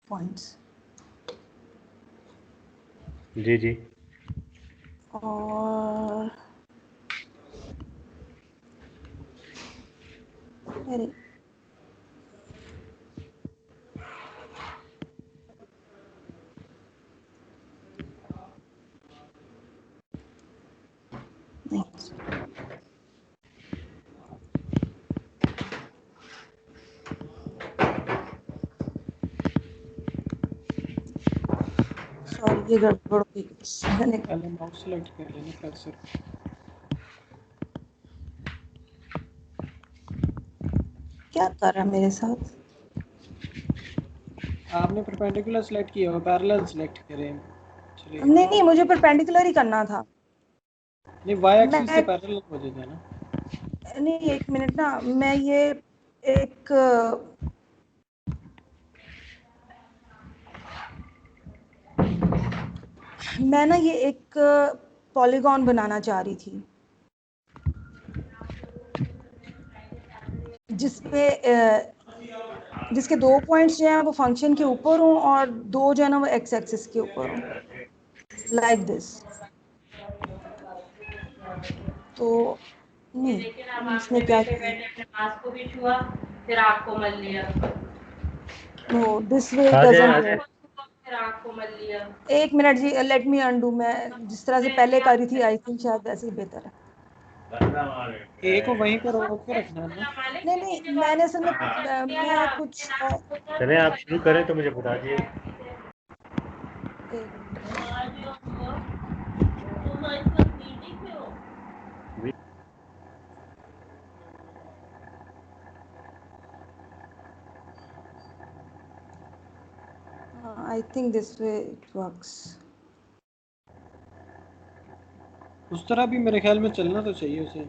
Points. जी जी। और अरे नहीं, सॉरी ये गड़बड़ हो गई कुछ। मैंने पहले माउस सेलेक्ट कर लेना कर्सर। क्या कर रहा है मेरे साथ? आपने परपेंडिकुलर सेलेक्ट किया हो, पैरेलल सेलेक्ट करें। चलिए नहीं नहीं, मुझे परपेंडिकुलर ही करना था। नहीं, वाई एक्सिस से मैं पैरेलल हो जाता है ना। नहीं, एक मिनट ना, मैं ये एक मैं ना ये एक पॉलीगॉन बनाना चाह रही थी जिसपे जिसके 2 पॉइंट्स जो हैं वो फंक्शन के ऊपर हों और 2 जो है ना वो एक्स एक्सिस के ऊपर हों, लाइक दिस। तो नहीं, लेकिन अब इसने आपने क्या बैठे किया? बैठे अपने मांस को भी छुआ, फिर आँख को मल लिया। नो, दिस वे आ जाए डजंट आ वर्क। जाए। फिर आँख को मल लिया। एक मिनट जी, लेट मी अनडू। मैं जिस तरह से पहले कर रही थी आई थिंक शायद वैसे ही बेहतर है। ए को वहीं पर रोक के रखना है ना। नहीं नहीं, मैंने असल में मैं कुछ चले आप शुरू करें तो मुझे बता दिए। एक minute. I think this way it works. उस तरह भी मेरे ख्याल में चलना तो चाहिए उसे।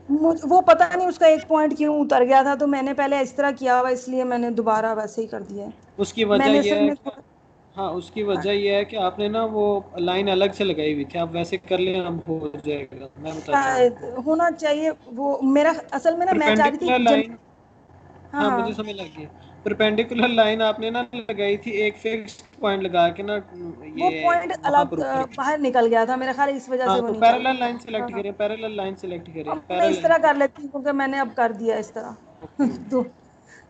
वो पता नहीं उसका एक पॉइंट क्यों उतर गया था, तो मैंने पहले इस तरह किया हुआ, इसलिए मैंने दोबारा वैसे ही कर दिया है। उसकी वजह मैंने यह असल है में कि हाँ, उसकी वजह यह है कि आपने ना वो लाइन अलग से लगाई हुई थी। आप वैसे कर लें, अब हो जाएगा। मैं बताता हूँ शायद आपको। होना चाहिए वो मेरा असल में ना मैं चाह रही परपेंडिकुलर थी लाइन, हाँ हाँ मुझे हाँ। समझ लग गई। परपेंडिकुलर लाइन आपने ना लगाई थी एक फिक्स्ड पॉइंट लगा के ना, वो ये पॉइंट वहां अलग पर ऊपर। बाहर निकल गया था मेरा ख्याल, इस वजह से हाँ, वो तो नहीं चल पैरेलल रहा लाइन सेलेक्ट था। हाँ, करें, पैरेलल लाइन सेलेक्ट करें, अब मैं इस पैरेलल। तरह कर लेती हूँ क्योंकि मैंने अब कर दिया इस तरह। ओके। दो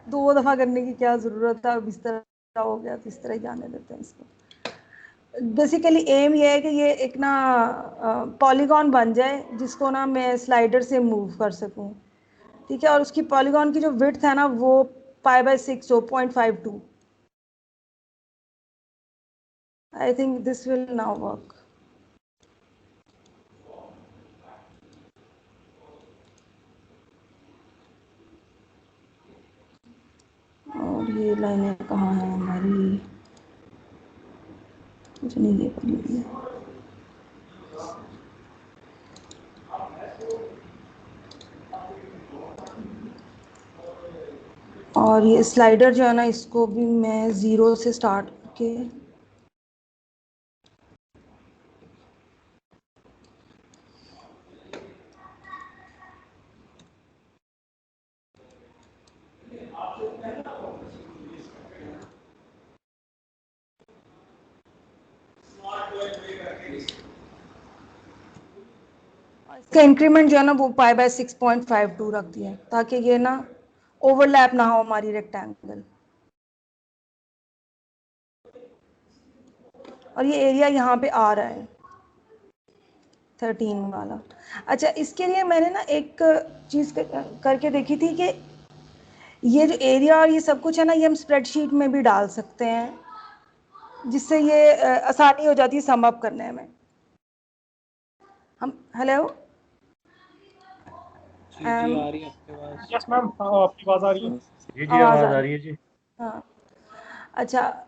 2 दफा करने की क्या जरूरत था, अब इस तरह हो गया तो इस तरह ही जाने देते हैं इसको। बेसिकली एम ये है कि ये एक ना पॉलीगॉन बन जाए जिसको ना मैं स्लाइडर से मूव कर सकूं, ठीक है। और उसकी पॉलीगॉन की जो विड्थ है ना वो π/6 हो, 0.52। I think this will now work. और ये लाइनें कहाँ हैं हमारी? मुझे नहीं, ये पड़ी हुई है। और ये स्लाइडर जो है ना इसको भी मैं 0 से स्टार्ट करके इसका इंक्रीमेंट जो है ना वो π/6.52 रख दिया ताकि ये ना ओवरलैप ना हो हमारी रेक्टेंगल। और ये एरिया यहाँ पे आ रहा है 13 वाला। अच्छा, इसके लिए मैंने ना एक चीज़ करके देखी थी कि ये जो एरिया और ये सब कुछ है ना ये हम स्प्रेडशीट में भी डाल सकते हैं, जिससे ये आसानी हो जाती है सम अप करने में। हम हेलो जी जी, आ रही है आपके पास। यस मैम, हाँ आपकी आवाज़ आ रही है। जी जी, आवाज़ आवाज़ आ आ रही रही है जी। हाँ। अच्छा,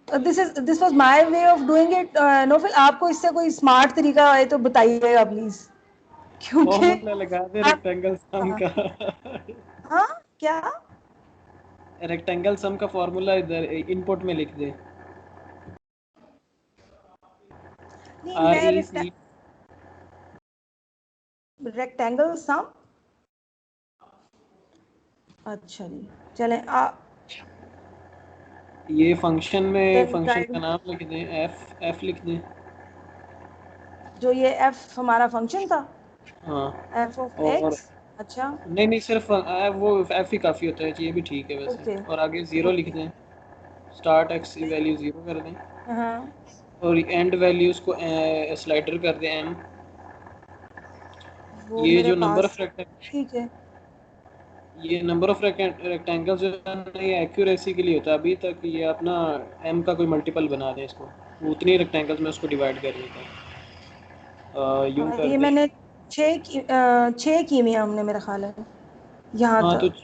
this was my way of doing it. Nofil, आपको इससे कोई स्मार्ट तरीका है तो बताइएगा प्लीज, क्योंकि फॉर्मूला लगा दे आप रेक्टेंगल सम हाँ का। हाँ क्या? रेक्टेंगल सम का फॉर्मूला इधर इनपुट में लिख दे। नहीं, आर मैं ई सी रेक्टेंगल सम। अच्छा जी, चलें ये फंक्शन में Then फंक्शन try का to- नाम लिख दें, एफ लिख दें। जो ये f हमारा फंक्शन था, हाँ, f of और x। अच्छा, नहीं सिर्फ वो एफ ही काफ़ी होता है, ये भी ठीक है वैसे। ओके और आगे ज़ीरो लिख ओके। दें, स्टार्ट एक्स की वैल्यू ज़ीरो कर दें, हाँ, और एंड वैल्यूज़ को स्लाइडर कर दें एम। वो ये मेरे जो नंबर पास ऑफ है। ठीक है। ये नंबर ऑफ रेक्टेंगल जो है ना, ये एक्यूरेसी के लिए होता है। अभी तक ये अपना एम का कोई मल्टीपल बना दें इसको, वो उतनी रेक्टेंगल्स में उसको डिवाइड कर देते हैं। यूं हाँ, कर ये दें। मैंने छः की में हमने, मेरा ख्याल है यहाँ हाँ तो तक।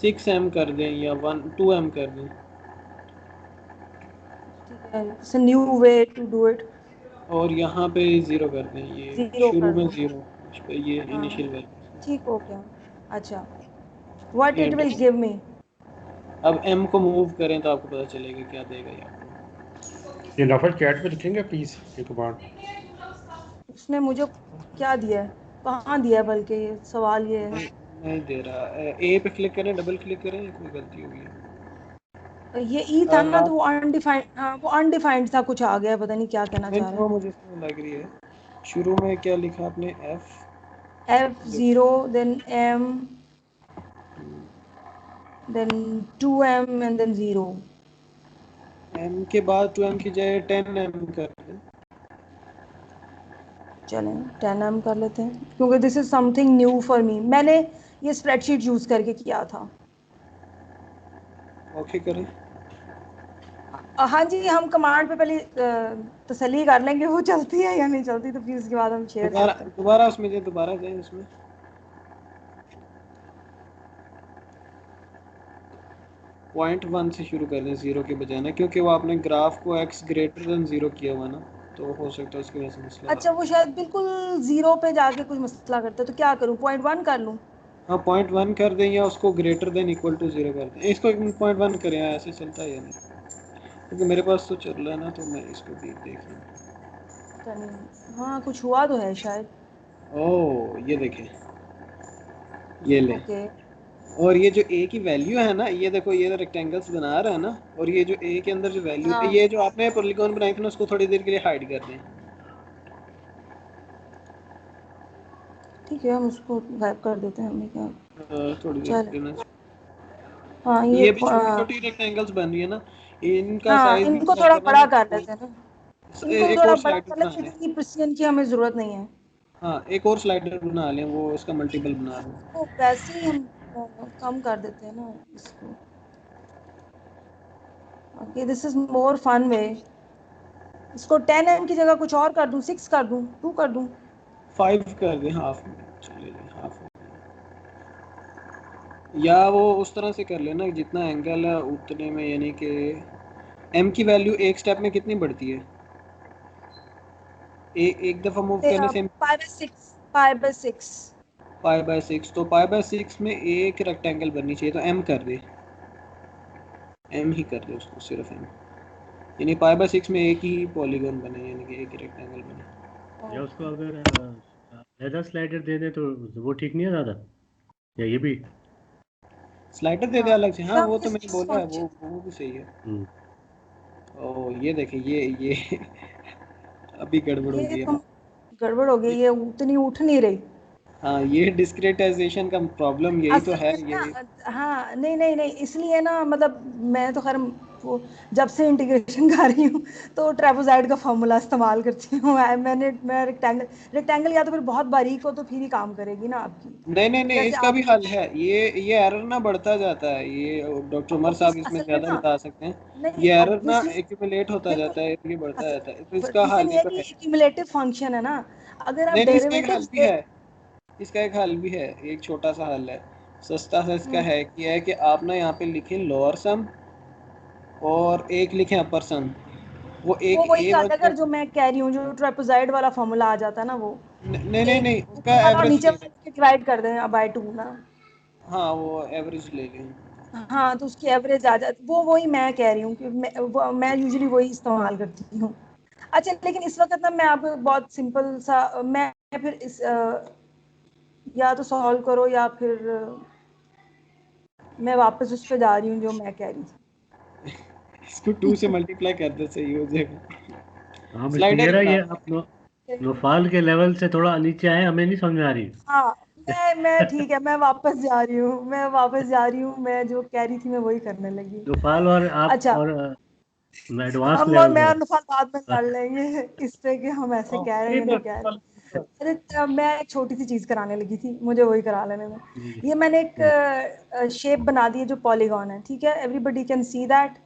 6m कर दें या 2m कर दें। ठीक है, it's new way to do it. और यहाँ पे ज़ीरो कर दें, ये जीरो शुरू कर में दूँ? ज़ीरो, ये हाँ, इनिशियल वैल्यू। ठीक हो गया। अच्छा, व्हाट ये इट विल गिव मी? अब m को मूव करें तो आपको पता चलेगा क्या देगा ये आपको। ये नफर चैट में लिखेंगे प्लीज ये कमांड। उसने मुझे क्या दिया है, कहाँ दिया है, बल्कि ये सवाल ये है। नहीं दे रहा। ए पे क्लिक करें, डबल क्लिक करें, कोई गलती होगी। ये ई था ना, तो हाँ, वो अनडिफाइंड, हाँ वो अनडिफाइंड था, कुछ आ गया, पता नहीं क्या कहना नहीं चाह रहा वो मुझे इसमें लग रही है। शुरू में क्या लिखा आपने, एफ? है। F zero, then M, then 2m and then zero. M के बाद 2m की जगह 10m कर दें। चलें 10m कर लेते हैं, क्योंकि this is something new for me. मैंने ये स्प्रेडशीट यूज करके किया था। ओके करें। हाँ जी, हम कमांड पे पहले तसल्ली कर लेंगे वो चलती है या नहीं चलती, तो फिर उसके बाद हम शेयर दोबारा करते हैं। दोबारा उसमें जाए, दोबारा जाए उसमें। पॉइंट 1 से शुरू कर दें ज़ीरो के बजाय ना, क्योंकि वो आपने ग्राफ को x ग्रेटर देन ज़ीरो किया हुआ ना, तो हो सकता है उसकी वजह से मसला। अच्छा, वो शायद बिल्कुल जीरो पे जाके कुछ मसला करता है, तो क्या करूँ, .1 कर लूँ? हाँ, पॉइंट 1 कर दें या उसको greater than equal to zero कर दें। इसको पॉइंट 1 करें, ऐसे चलता है या नहीं? क्योंकि मेरे पास तो चल रहा है ना, तो मैं इसको भी देख लूँ। पता नहीं, हाँ कुछ हुआ तो है शायद। ओह ये देखें, ये ले। ओके। और ये जो a की वैल्यू है ना, ये देखो, ये रेक्टेंगल्स बना रहा है ना, और ये जो a के अंदर जो वैल्यू, हाँ ये जो आपने पॉलीगॉन बनाई थी ना, उसको थोड़ी देर के लिए हाइड कर दें। ठीक है, हम उसको गायब कर देते हैं, हमें क्या। थोड़ी देर चल, के लिए ना। हाँ ये ये भी छोटी छोटी रेक्टेंगल्स बन रही है ना, इनका हाँ, साइज भी इनको क्या थोड़ा करना बड़ा ना, कर लेते हैं ना, इनको एक थोड़ा और बड़ा स्लाइडर कर बना लेते हैं, लें। इतनी प्रिसिजन की हमें जरूरत नहीं है। हाँ, एक और स्लाइडर बना लें, वो इसका मल्टीपल बना लें। इसको वैसे ही हम कम कर देते हैं ना इसको। Okay, this is more fun way. इसको 10m की जगह कुछ और कर दूं, 6 कर दूं, 2 कर दूं? 5 कर दें, हाफ में चलेगा, हाफ। या वो उस तरह से कर लेना, जितना एंगल है उतने में, यानी कि m की वैल्यू एक स्टेप में कितनी बढ़ती है, एक दफ़ा मूव करने से? Pi by 6। पाई बाय 6, तो पाई बाय 6 में एक रेक्टेंगल बननी चाहिए, तो m कर दे, m ही कर दे उसको, सिर्फ m, यानी पाई बाय 6 में एक ही पॉलीगॉन बने, यानी कि एक रेक्टेंगल बने। या उसको अगर लेदर स्लाइडर दे दे तो वो ठीक नहीं है ज़्यादा, या ये भी? स्लाइडर दे दे हाँ, अलग से, हाँ वो तो इस मैंने बोला है, फंक्शन, वो भी सही है। हम्म। ओ ये देखें, ये अभी गड़बड़ हो ये गई है। तो गड़बड़ हो गई, ये उतनी उठ नहीं रही हाँ, ये डिस्क्रिटाइजेशन का प्रॉब्लम यही तो असल है में ये। ना। हाँ, नहीं नहीं नहीं, इसलिए ना, मतलब मैं तो खैर वो जब से इंटीग्रेशन कर रही हूँ, तो ट्रेपेजॉइड का फॉर्मूला इस्तेमाल करती हूँ। मैं रेक्टेंगल या तो फिर बहुत बारीक हो तो फिर ही काम करेगी ना आपकी। नहीं नहीं नहीं, जैसे इसका भी आप, हल है। ये एरर ना बढ़ता जाता है, ये डॉक्टर उमर साहब इसमें असल में ज़्यादा ना, बता सकते हैं। नहीं ये एरर ना ऑब्वियसली, एक्यूमुलेट होता देखो, जाता है, ये बढ़ता जाता है, तो इसका रीजन हल ये ही है तो कि है। ये क्यूमुलेटिव फंक्शन है ना। अगर आप नहीं नहीं, इसका एक हल डेरिवेटिव्स भी ले, है, इसका एक हल भी है, एक छोटा सा हल है, सस्ता सा इसका है, कि आप ना यहाँ पे लिखें लोअर सम और एक लिखें अपर सम। वो वो एक वही ए आता है, वाला, अगर जो मैं कह रही हूँ, जो ट्रेपेजॉइड वाला फॉर्मूला आ जाता है ना, वो नहीं नहीं एक नहीं, उसका ऊपर वाला और एवरेज नीचे ले लें। वाला डिवाइड कर दें बाय 2 ना। हाँ, वो एवरेज ले लें। हाँ, तो उसकी एवरेज आ जाती, वो वही मैं कह रही हूँ कि मैं यूजुअली वही इस्तेमाल करती हूँ। अच्छा, लेकिन इस वक्त ना मैं आपको बहुत सिंपल सा, मैं फिर इस या तो सॉल्व करो, या फिर मैं वापस उस पर जा रही हूँ जो मैं कह रही थी। इसको 2 से मल्टीप्लाई कर दो, सही हो जाएगा। हाँ मिस्टर स्लाइडर नीरा, ही ये बनाओ। आप नौफाल के लेवल से थोड़ा नीचे आए, हमें नहीं समझ में आ रही। हाँ, मैं ठीक है, मैं वापस जा रही हूँ, मैं जो कह रही थी मैं वही करने लगी। नौफाल और आप अच्छा, और एडवांस हम और लेवल मैं और पर। नुफाल बाद में लड़ लेंगे इस पे कि हम ऐसे हाँ, कह रहे हैं ये या तो नहीं कह रहे। अरे मैं एक छोटी सी चीज कराने लगी थी, मुझे वही करा लेने में। जी जी ये मैंने एक जी शेप बना दी है जो पॉलीगॉन है, ठीक है, एवरीबडी कैन सी दैट।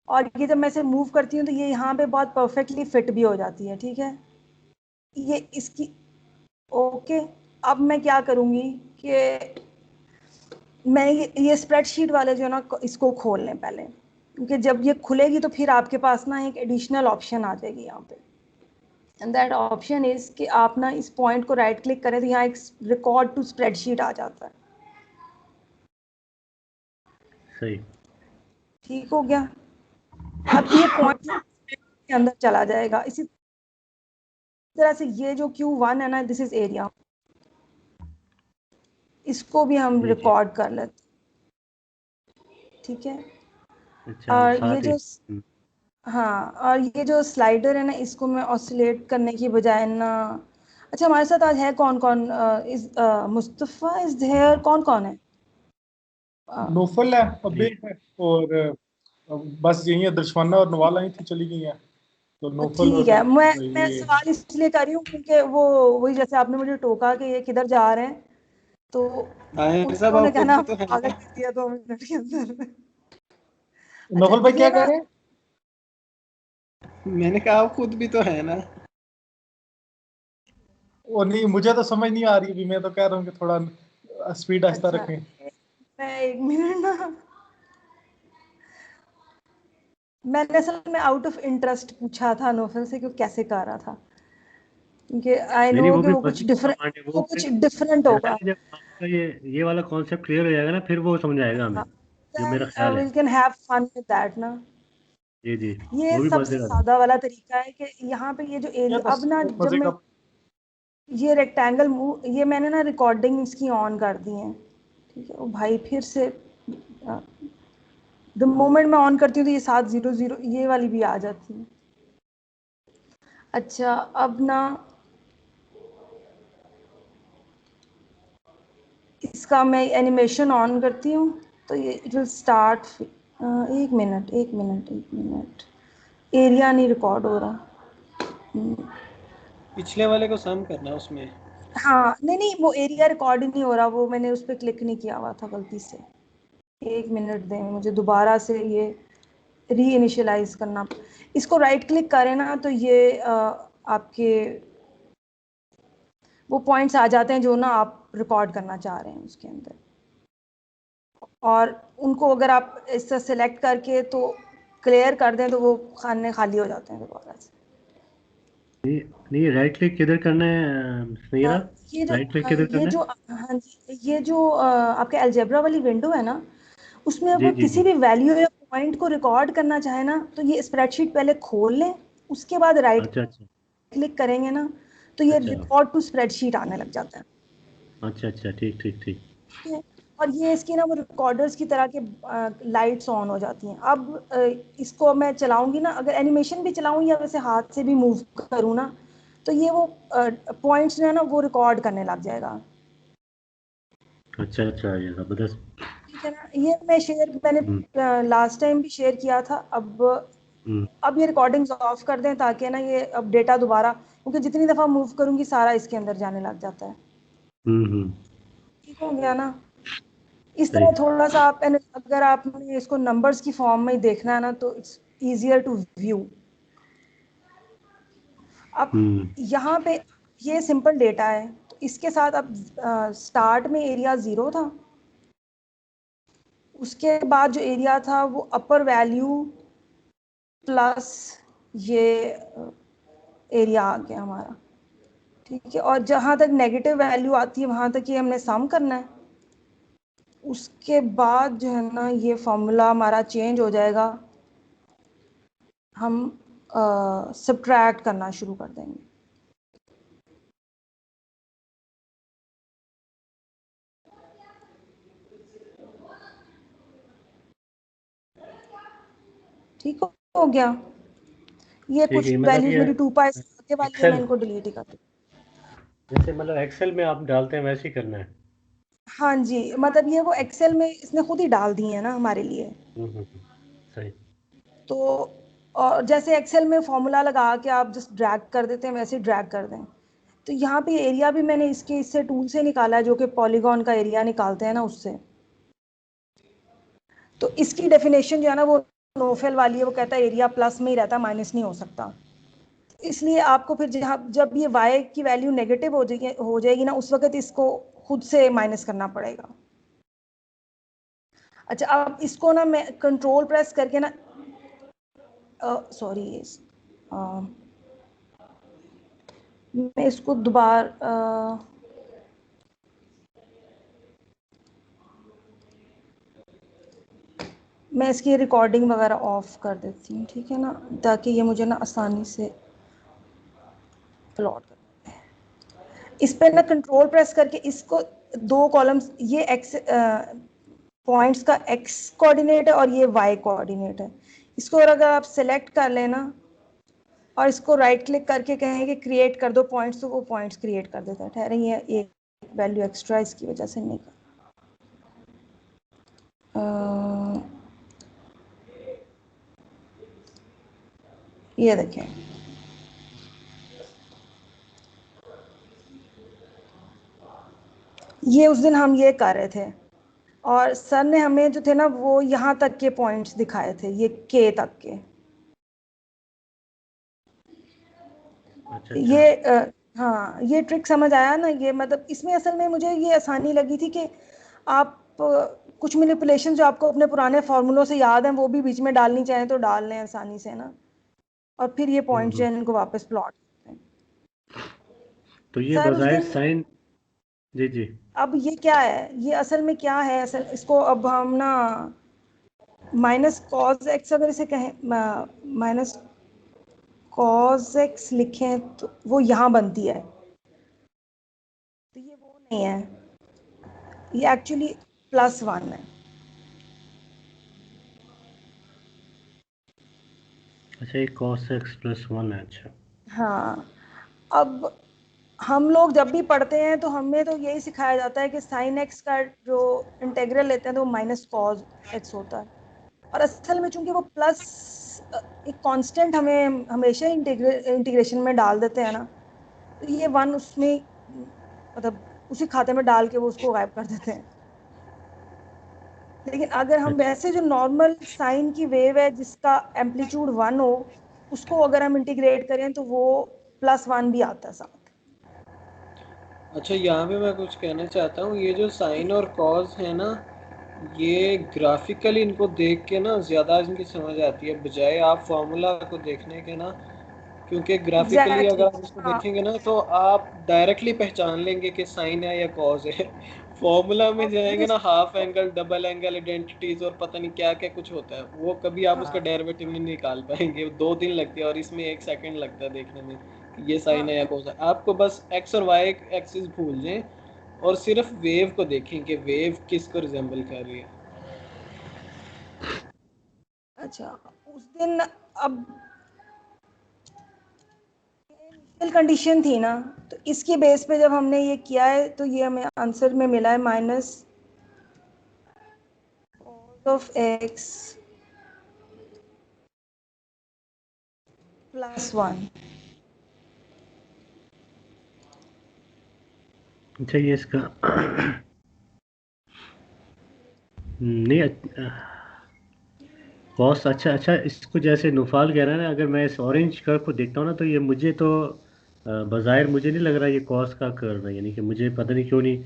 और ये जब मैं इसे मूव करती हूँ तो ये यहाँ पे बहुत परफेक्टली फिट भी हो जाती है, ठीक है। ये इसकी ओके। अब मैं क्या करूँगी कि मैं ये स्प्रेडशीट वाले जो है ना, इसको खोल लें पहले, क्योंकि जब ये खुलेगी तो फिर आपके पास ना एक एडिशनल ऑप्शन आ जाएगी यहाँ पे। एंड दैट ऑप्शन इज कि आप ना इस पॉइंट को राइट क्लिक करें तो यहाँ एक रिकॉर्ड टू स्प्रेडशीट आ जाता है। सही। ठीक हो गया। अब ये पॉइंट के अंदर चला जाएगा। इसी तरह से ये जो Q1 है ना, दिस इज एरिया, इसको भी हम जी जी। रिकॉर्ड कर लेते, ठीक है। अच्छा, और ये साथ ही। जो हाँ, और ये जो स्लाइडर है ना, इसको मैं ऑसिलेट करने की बजाय ना, अच्छा हमारे साथ आज है कौन कौन, इज मुस्तफ़ा इज देयर, कौन कौन है? नोफल है, जी अबे है, और बस यही है, दर्शवाना और नवाल आई थी, चली गई हैं, तो नोफल ठीक और है, मैं ये। सवाल इसलिए कर रही हूँ क्योंकि वो वही जैसे आपने मुझे टोका कि ये किधर जा रहे हैं, तो ताहिर साहब उन्होंने आप खुद कहना भी हमें तो है पागल ना। कर दिया 2 मिनट के अंदर। अच्छा नोफल भाई ये क्या कह ना, रहे हैं? मैंने कहा आप खुद भी तो है ना। वो नहीं, मुझे तो समझ नहीं आ रही अभी, मैं तो कह रहा हूँ कि थोड़ा स्पीड आहिस्ता अच्छा रखें। मैं 1 मिनट ना, मैंने असल में आउट ऑफ इंटरेस्ट पूछा था नोफल से कि वो कैसे कर रहा था, क्योंकि आई नहीं नहीं, नो वो कि भी वो कुछ मजीद डिफरेंट, कमांड है वो वो फिर। कुछ डिफरेंट होगा। जनरली जब आपका ये वाला कॉन्सेप्ट क्लियर हो जाएगा ना, फिर वो समझ आएगा हमें, जो मेरा ख्याल वी है। Can have fun with that ना। जी जी। ये वो भी सबसे मजेदार है। सादा वाला तरीका है कि यहाँ पे ये जो ये एरिया, तो अब ना जब मजे मैं का। ये रेक्टेंगल मूव, ये मैंने ना रिकॉर्डिंग इसकी ऑन कर दी है, ठीक है। ओ भाई फिर से द मोमेंट मैं ऑन करती हूँ तो ये 700 ये वाली भी आ जाती है। अच्छा अब ना इसका मैं एनिमेशन ऑन करती हूँ तो ये it will start. 1 minute area नहीं रिकॉर्ड हो रहा। पिछले वाले को सम करना उसमें। हाँ नहीं नहीं, वो एरिया रिकॉर्ड ही नहीं हो रहा, वो मैंने उस पर क्लिक नहीं किया हुआ था गलती से। 1 मिनट दें मुझे दोबारा से ये री इनिशियलाइज करना। इसको राइट क्लिक करें ना तो ये आपके वो पॉइंट्स आ जाते हैं जो ना आप रिकॉर्ड करना चाह रहे हैं उसके अंदर, और उनको अगर आप इससे सिलेक्ट करके तो क्लियर कर दें तो वो खाने खाली हो जाते हैं दोबारा से। नहीं नहीं, राइट क्लिक किधर करना है अ, समीरा? ये जो राइट क्लिक किधर ये करना है? जो हाँ जी, ये जो आपके अलजेब्रा वाली विंडो है ना, उसमें जी अगर जी किसी जी। भी वैल्यू या पॉइंट को रिकॉर्ड करना चाहे ना तो ये स्प्रेडशीट पहले खोल लें, उसके बाद राइट अच्छा अच्छा। क्लिक करेंगे ना तो ये अच्छा रिकॉर्ड टू स्प्रेडशीट आने लग जाता है, अच्छा अच्छा, ठीक ठीक ठीक। ठीक है। और ये इसकी ना वो रिकॉर्डर्स की तरह के लाइट्स ऑन हो जाती हैं। अब इसको मैं चलाऊंगी ना, अगर एनिमेशन भी चलाऊं या वैसे हाथ से भी मूव करूँ ना, तो ये वो पॉइंट्स जो है ना वो रिकॉर्ड करने लग जाएगा, अच्छा अच्छा, ये ज़बरदस्त। ठीक है ना। ये मैंने हम्म लास्ट टाइम भी शेयर किया था। हम्म अब ये रिकॉर्डिंग्स ऑफ कर दें ताकि ना ये अब डेटा दोबारा, क्योंकि जितनी दफ़ा मूव करूंगी सारा इसके अंदर जाने लग जाता है। हम्म। ठीक हो गया ना। इस सही। तरह थोड़ा सा आप अगर आपने इसको नंबर्स की फॉर्म में ही देखना है ना तो इट्स इजियर टू व्यू। अब हम्म। यहाँ पे ये सिंपल डेटा है, तो इसके साथ अब स्टार्ट में एरिया 0 था, उसके बाद जो एरिया था वो अपर वैल्यू प्लस ये एरिया आ गया हमारा, ठीक है। और जहाँ तक नेगेटिव वैल्यू आती है वहाँ तक ये हमने सम करना है। उसके बाद जो है ना ये फॉर्मूला हमारा चेंज हो जाएगा, हम सब्ट्रैक्ट करना शुरू कर देंगे। ठीक हो गया। ये ठीक कुछ है, मतलब वैल्यूज ये मेरी 2 पाई के वाली है, एक्सेल, मैं इनको डिलीट ही कर दूँ। जैसे मतलब एक्सेल में आप डालते हैं वैसे ही करना है। हाँ जी, मतलब ये वो एक्सेल में इसने खुद ही डाल दी है ना हमारे लिए। सही। तो और जैसे एक्सेल में फॉर्मूला लगा के आप जस्ट ड्रैग कर देते हैं, वैसे ही ड्रैग कर दें। तो यहाँ पे एरिया भी मैंने इससे टूल से निकाला है, जो कि पॉलीगॉन का एरिया निकालते हैं ना उससे। तो इसकी डेफिनेशन जो है ना वो नोफेल वाली है, वो कहता है एरिया प्लस में ही रहता, माइनस नहीं हो सकता। इसलिए आपको फिर जब ये y की वैल्यू नेगेटिव हो जाएगी ना, उस वक्त इसको खुद से माइनस करना पड़ेगा। अच्छा, अब इसको ना मैं कंट्रोल प्रेस करके ना, सॉरी, मैं इसको दोबारा मैं इसकी रिकॉर्डिंग वगैरह ऑफ कर देती हूँ, ठीक है ना, ताकि ये मुझे ना आसानी से प्लॉट कर। इस पर ना कंट्रोल प्रेस करके इसको 2 कॉलम्स, ये एक्स पॉइंट्स का एक्स कोऑर्डिनेट है और ये वाई कोऑर्डिनेट है। इसको अगर आप सेलेक्ट कर लेना और इसको राइट क्लिक करके कहें कि क्रिएट कर दो पॉइंट्स, तो वो पॉइंट्स क्रिएट कर देता है। ठहरे, ये एक वैल्यू एक्स्ट्रा इसकी वजह से नहीं कर। ये देखें, ये उस दिन हम ये कर रहे थे और सर ने हमें जो थे ना वो यहाँ तक के पॉइंट्स दिखाए थे, ये के तक के। अच्छा ये हाँ, ये ट्रिक समझ आया ना। ये मतलब इसमें असल में मुझे ये आसानी लगी थी कि आप कुछ मैनिपुलेशन जो आपको अपने पुराने फार्मूलों से याद हैं वो भी बीच में डालनी चाहें तो डाल लें आसानी से ना, और फिर ये पॉइंट जो है इनको वापस प्लॉट करते हैं। तो ये सर उस बजाय दिन, साइन, जी जी, अब ये क्या है, ये असल में क्या है, असल इसको अब हम ना माइनस कॉज एक्स अगर इसे कहें, माइनस कॉज एक्स लिखें तो वो यहाँ बनती है, तो ये वो नहीं है, ये एक्चुअली +1 है। अच्छा ये cos x + 1 है। अच्छा हाँ, अब हम लोग जब भी पढ़ते हैं तो हमें तो यही सिखाया जाता है कि साइन एक्स का जो इंटेग्रल लेते हैं तो वो माइनस कॉज एक्स होता है, और असल में चूंकि वो प्लस एक कांस्टेंट हमें हमेशा इंटीग्रेशन में डाल देते हैं ना, तो ये 1 उसमें मतलब उसी खाते में डाल के वो उसको गायब कर देते हैं। लेकिन अगर हम अच्छा वैसे जो नॉर्मल साइन की वेव है जिसका एम्पलीट्यूड 1 हो, उसको अगर हम इंटीग्रेट करें तो वो +1 भी आता है साथ। अच्छा, यहाँ पे मैं कुछ कहना चाहता हूँ। ये जो साइन और कॉज है ना, ये ग्राफिकली इनको देख के ना ज़्यादा इनकी समझ आती है, बजाय आप फार्मूला को देखने के ना। क्योंकि ग्राफिकली अगर एग्जैक्टली आप इसको हाँ, देखेंगे ना तो आप डायरेक्टली पहचान लेंगे कि साइन है या कॉज है। फॉर्मूला में और जाएंगे फिर ना, half angle, double angle, identities और पता नहीं क्या क्या कुछ होता है, वो कभी आप उसका हाँ, डेरिवेटिव नहीं निकाल पाएंगे। 2 दिन लगते हैं और इसमें 1 सेकंड लगता है देखने में कि ये हाँ, साइन है या कॉज है। आपको बस एक्स और वाई एक्सिस भूल जाएं और सिर्फ वेव को देखें कि वेव किसको रिजेंबल कर रही है। अच्छा, उस दिन अब इनिशियल कंडीशन थी ना, तो इसकी बेस पे जब हमने ये किया है तो ये हमें आंसर में मिला है माइनस ऑफ एक्स +1। अच्छा ये इसका नहीं, कॉस, अच्छा अच्छा, इसको जैसे नुफाल कह रहा है ना, अगर मैं इस ऑरेंज कर्व को देखता हूँ ना तो ये मुझे तो बज़ाहिर मुझे नहीं लग रहा ये कॉस का कर्व है, यानी कि मुझे पता नहीं क्यों नहीं,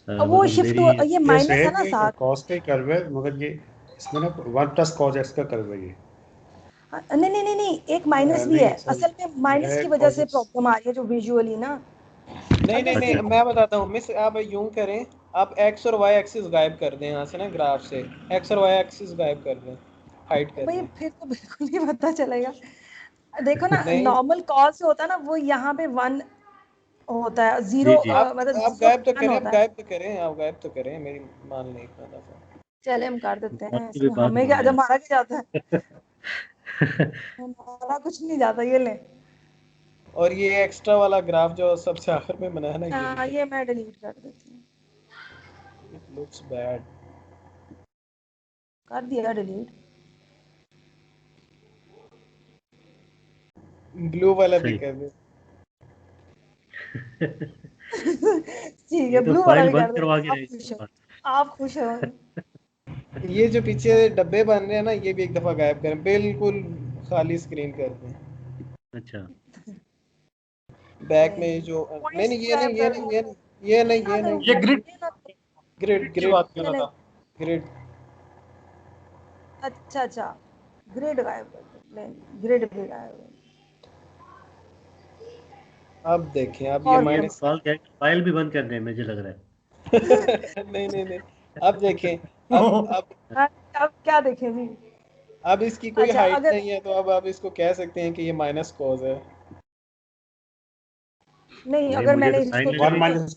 अब वो मतलब शिफ्ट मेरी, हो, ये ये माइनस है सुहेब ना ये साथ। कॉस का ही कर्व है, मगर ये इसमें ना 1 + cos x का कर्व है ये। नहीं नहीं नहीं नहीं, एक माइनस भी है, नहीं सॉरी, असल में माइनस है की वजह cos से x। प्रॉब्लम आ रही है जो विजुअली ना। नहीं नहीं अगर नहीं, अच्छा सिंपल, मैं बताता हूँ मिस, आप यूं करें, आप एक्स और वाई एक्सिस गायब कर दें यहाँ से ना, ग्राफ से एक्स और वाई एक्सिस गायब कर दें, हाइड कर भाई दें। फिर तो बिल्कुल नहीं पता चलेगा। देखो ना, नहीं, नॉर्मल कॉल से होता है ना, वो यहाँ पे 1 होता है, जी जीरो जी, मतलब आप 0 गायब तो 1 करें, आप होता है। गायब तो करें, आप गायब तो करें, मेरी मान लें एक दफा। चले हम कर देते हैं, आपकी भी इसमें बात हमें क्या, मान जब लें। हमारा क्या जाता है। हमारा कुछ नहीं जाता, ये ले। और ये एक्स्ट्रा वाला ग्राफ जो सबसे आखिर में बना है ना, ये हाँ, ये मैं डिलीट कर देती हूँ। It looks bad. कर दिया डिलीट। ब्लू वाला भी सही। कर दे। ठीक है, ये तो ब्लू वाला फाइल भी बंद कर करवा देते, के आप खुश हो, रही। आप खुश हो। ये जो पीछे डब्बे बन रहे हैं ना, ये भी एक दफा गायब करें, बिल्कुल खाली स्क्रीन कर दें। अच्छा, बैक में नहीं, जो नहीं पॉइंट्स नहीं, ये गायब नहीं ये कर नहीं दो। ये नहीं ये नहीं ना ये करो, नहीं ये ये ग्रिड ये ना करो। ग्रिड की ग्रिड बात कर रहा चले, था। ग्रिड। अच्छा अच्छा, ग्रिड गायब कर दो, नहीं ग्रिड भी गायब है। अब देखें, अब ये और ये माइनस सवाल क्या है कि फाइल भी बंद कर दें, मुझे लग रहा नहीं नहीं नहीं, अब देखें। अब हाँ, अब क्या देखें भी। अब इसकी कोई अच्छा, हाइट अगर नहीं है, तो अब आप इसको कह सकते हैं कि ये माइनस कॉज है। नहीं, है। नहीं, अगर मुझे मैंने तो इसको साइन नहीं वन लग माइनस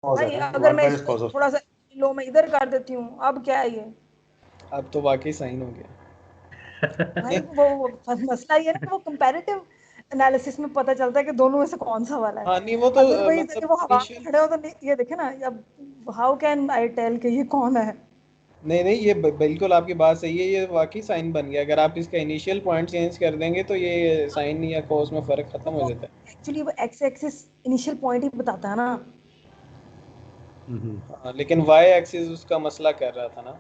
कॉज है भाई, ना, अगर वन मैं माइनस इसको कॉज ऑफ। थोड़ा सा लो मैं इधर कर देती हूँ, अब क्या है ये। अब तो वाकई साइन हो भाई गया। वो मसला ये है ना, वो कंपैरेटिव एनालिसिस में पता चलता है कि दोनों में से कौन सा वाला है। हाँ नहीं, वो तो अदरवाइज अगर मतलब वो हवा में इनिशियल। खड़े हो तो ये देखे ना, अब हाउ कैन आई टेल कि ये कौन है। नहीं नहीं, ये बिल्कुल आपकी बात सही है, ये वाकई साइन बन गया। अगर आप इसका इनिशियल पॉइंट चेंज कर देंगे तो ये साइन या कॉस में फर्क खत्म हो वो जाता एक्चुअली वो एक्स एक्सिस इनिशियल पॉइंट ही बताता है ना। हम्म। है। हाँ, लेकिन वाई एक्सिस उसका मसला कर रहा था ना।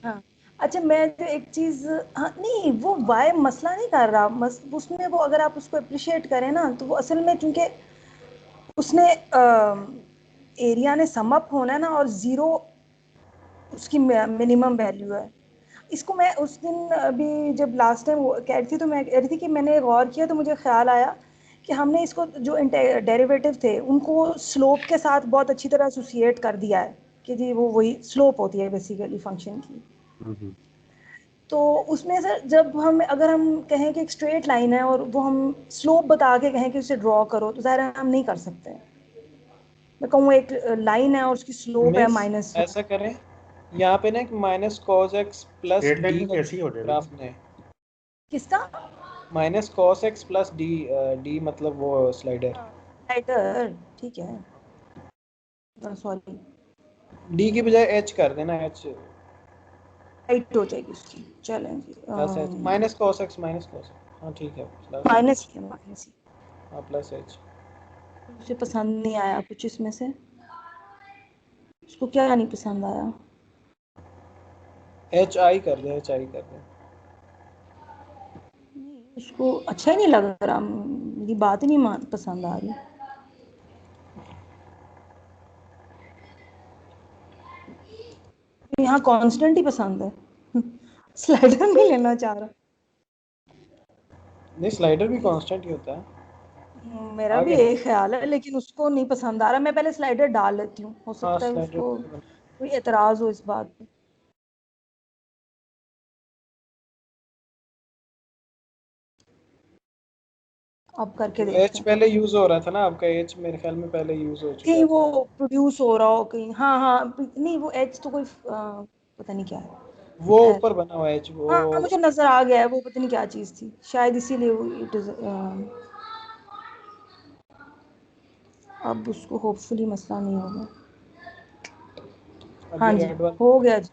हाँ, अच्छा मैं जो एक चीज, हाँ नहीं वो वाई मसला नहीं कर रहा, उसमें वो अगर आप उसको अप्रिशिएट करें ना, तो वो असल में चूंकि उसने एरिया ने सम अप होना है ना, और जीरो उसकी मिनिमम वैल्यू है। इसको मैं उस दिन अभी जब लास्ट टाइम कह रही थी, तो मैं कह रही थी कि मैंने गौर किया तो मुझे ख्याल आया कि हमने इसको जो डेरिवेटिव थे उनको स्लोप के साथ बहुत अच्छी तरह एसोसिएट कर दिया है कि जी वो वही स्लोप होती है बेसिकली फंक्शन की। हम्म। तो उसमें से जब हम अगर हम कहें कि एक स्ट्रेट लाइन है और वो हम स्लोप बता के कहें कि उसे ड्रॉ करो, तो ज़ाहिर है हम नहीं कर सकते। मैं कहूँ एक लाइन है और उसकी स्लोप है मिस -1। ऐसा करें, यहाँ पे ना एक minus cos x plus straight line D में का भी ऐसे ही हो जाएगा ग्राफ ना। ने। किसका? Minus cos x plus D, D मतलब वो स्लाइडर। राइटर, ठीक है, सॉरी, डी की बजाय एच कर देना, एच राइट हो जाएगी उसकी, चलें जी। Plus H minus cos X minus cos. हाँ ठीक है, प्लस माइनस एच। ही है, माइनस ही। हाँ प्लस एच। उसे पसंद नहीं आया कुछ इसमें से, उसको क्या नहीं पसंद आया। एच आई कर दे, एच आई कर दे। नहीं, उसको अच्छा ही नहीं लग रहा, मेरी बात ही नहीं पसंद आ रही। यहाँ कांस्टेंट ही पसंद है। स्लाइडर नहीं लेना चाह रहा। नहीं, स्लाइडर भी कांस्टेंट ही होता है। मेरा भी आगे। यही ख्याल है, लेकिन उसको नहीं पसंद आ रहा। मैं पहले स्लाइडर डाल लेती हूँ, हो हाँ सकता है स्लाइडर उसको कोई एतराज हो इस बात पे। अब करके जो देखते एच हैं। पहले यूज हो रहा था ना, आपका एच मेरे ख्याल में पहले यूज हो कहीं चुका वो था। प्रोड्यूस हो रहा हो कहीं, हाँ हाँ, नहीं वो एच तो कोई पता नहीं क्या है। वो खैर, ऊपर बना हुआ एच वो। हाँ मुझे नजर आ गया है, वो पता नहीं क्या चीज थी, शायद इसीलिए वो इट इज। अब उसको होपफुली मसला नहीं होगा। अब हाँ ये जी, रेड वाला। हो गया जी।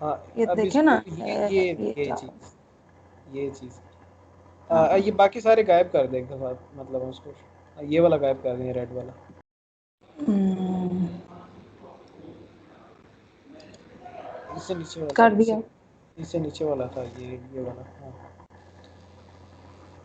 हाँ, ये अब देखे इसको ना, ये ये क्या। चीज, ये चीज। ये हाँ, बाकी सारे गायब कर दे एक दफा, मतलब उसको ये वाला गायब कर देंगे, रेड वाला। हम्म, इससे नीचे वाला, कर इससे दिया। इससे नीचे वाला था ये वाला। हाँ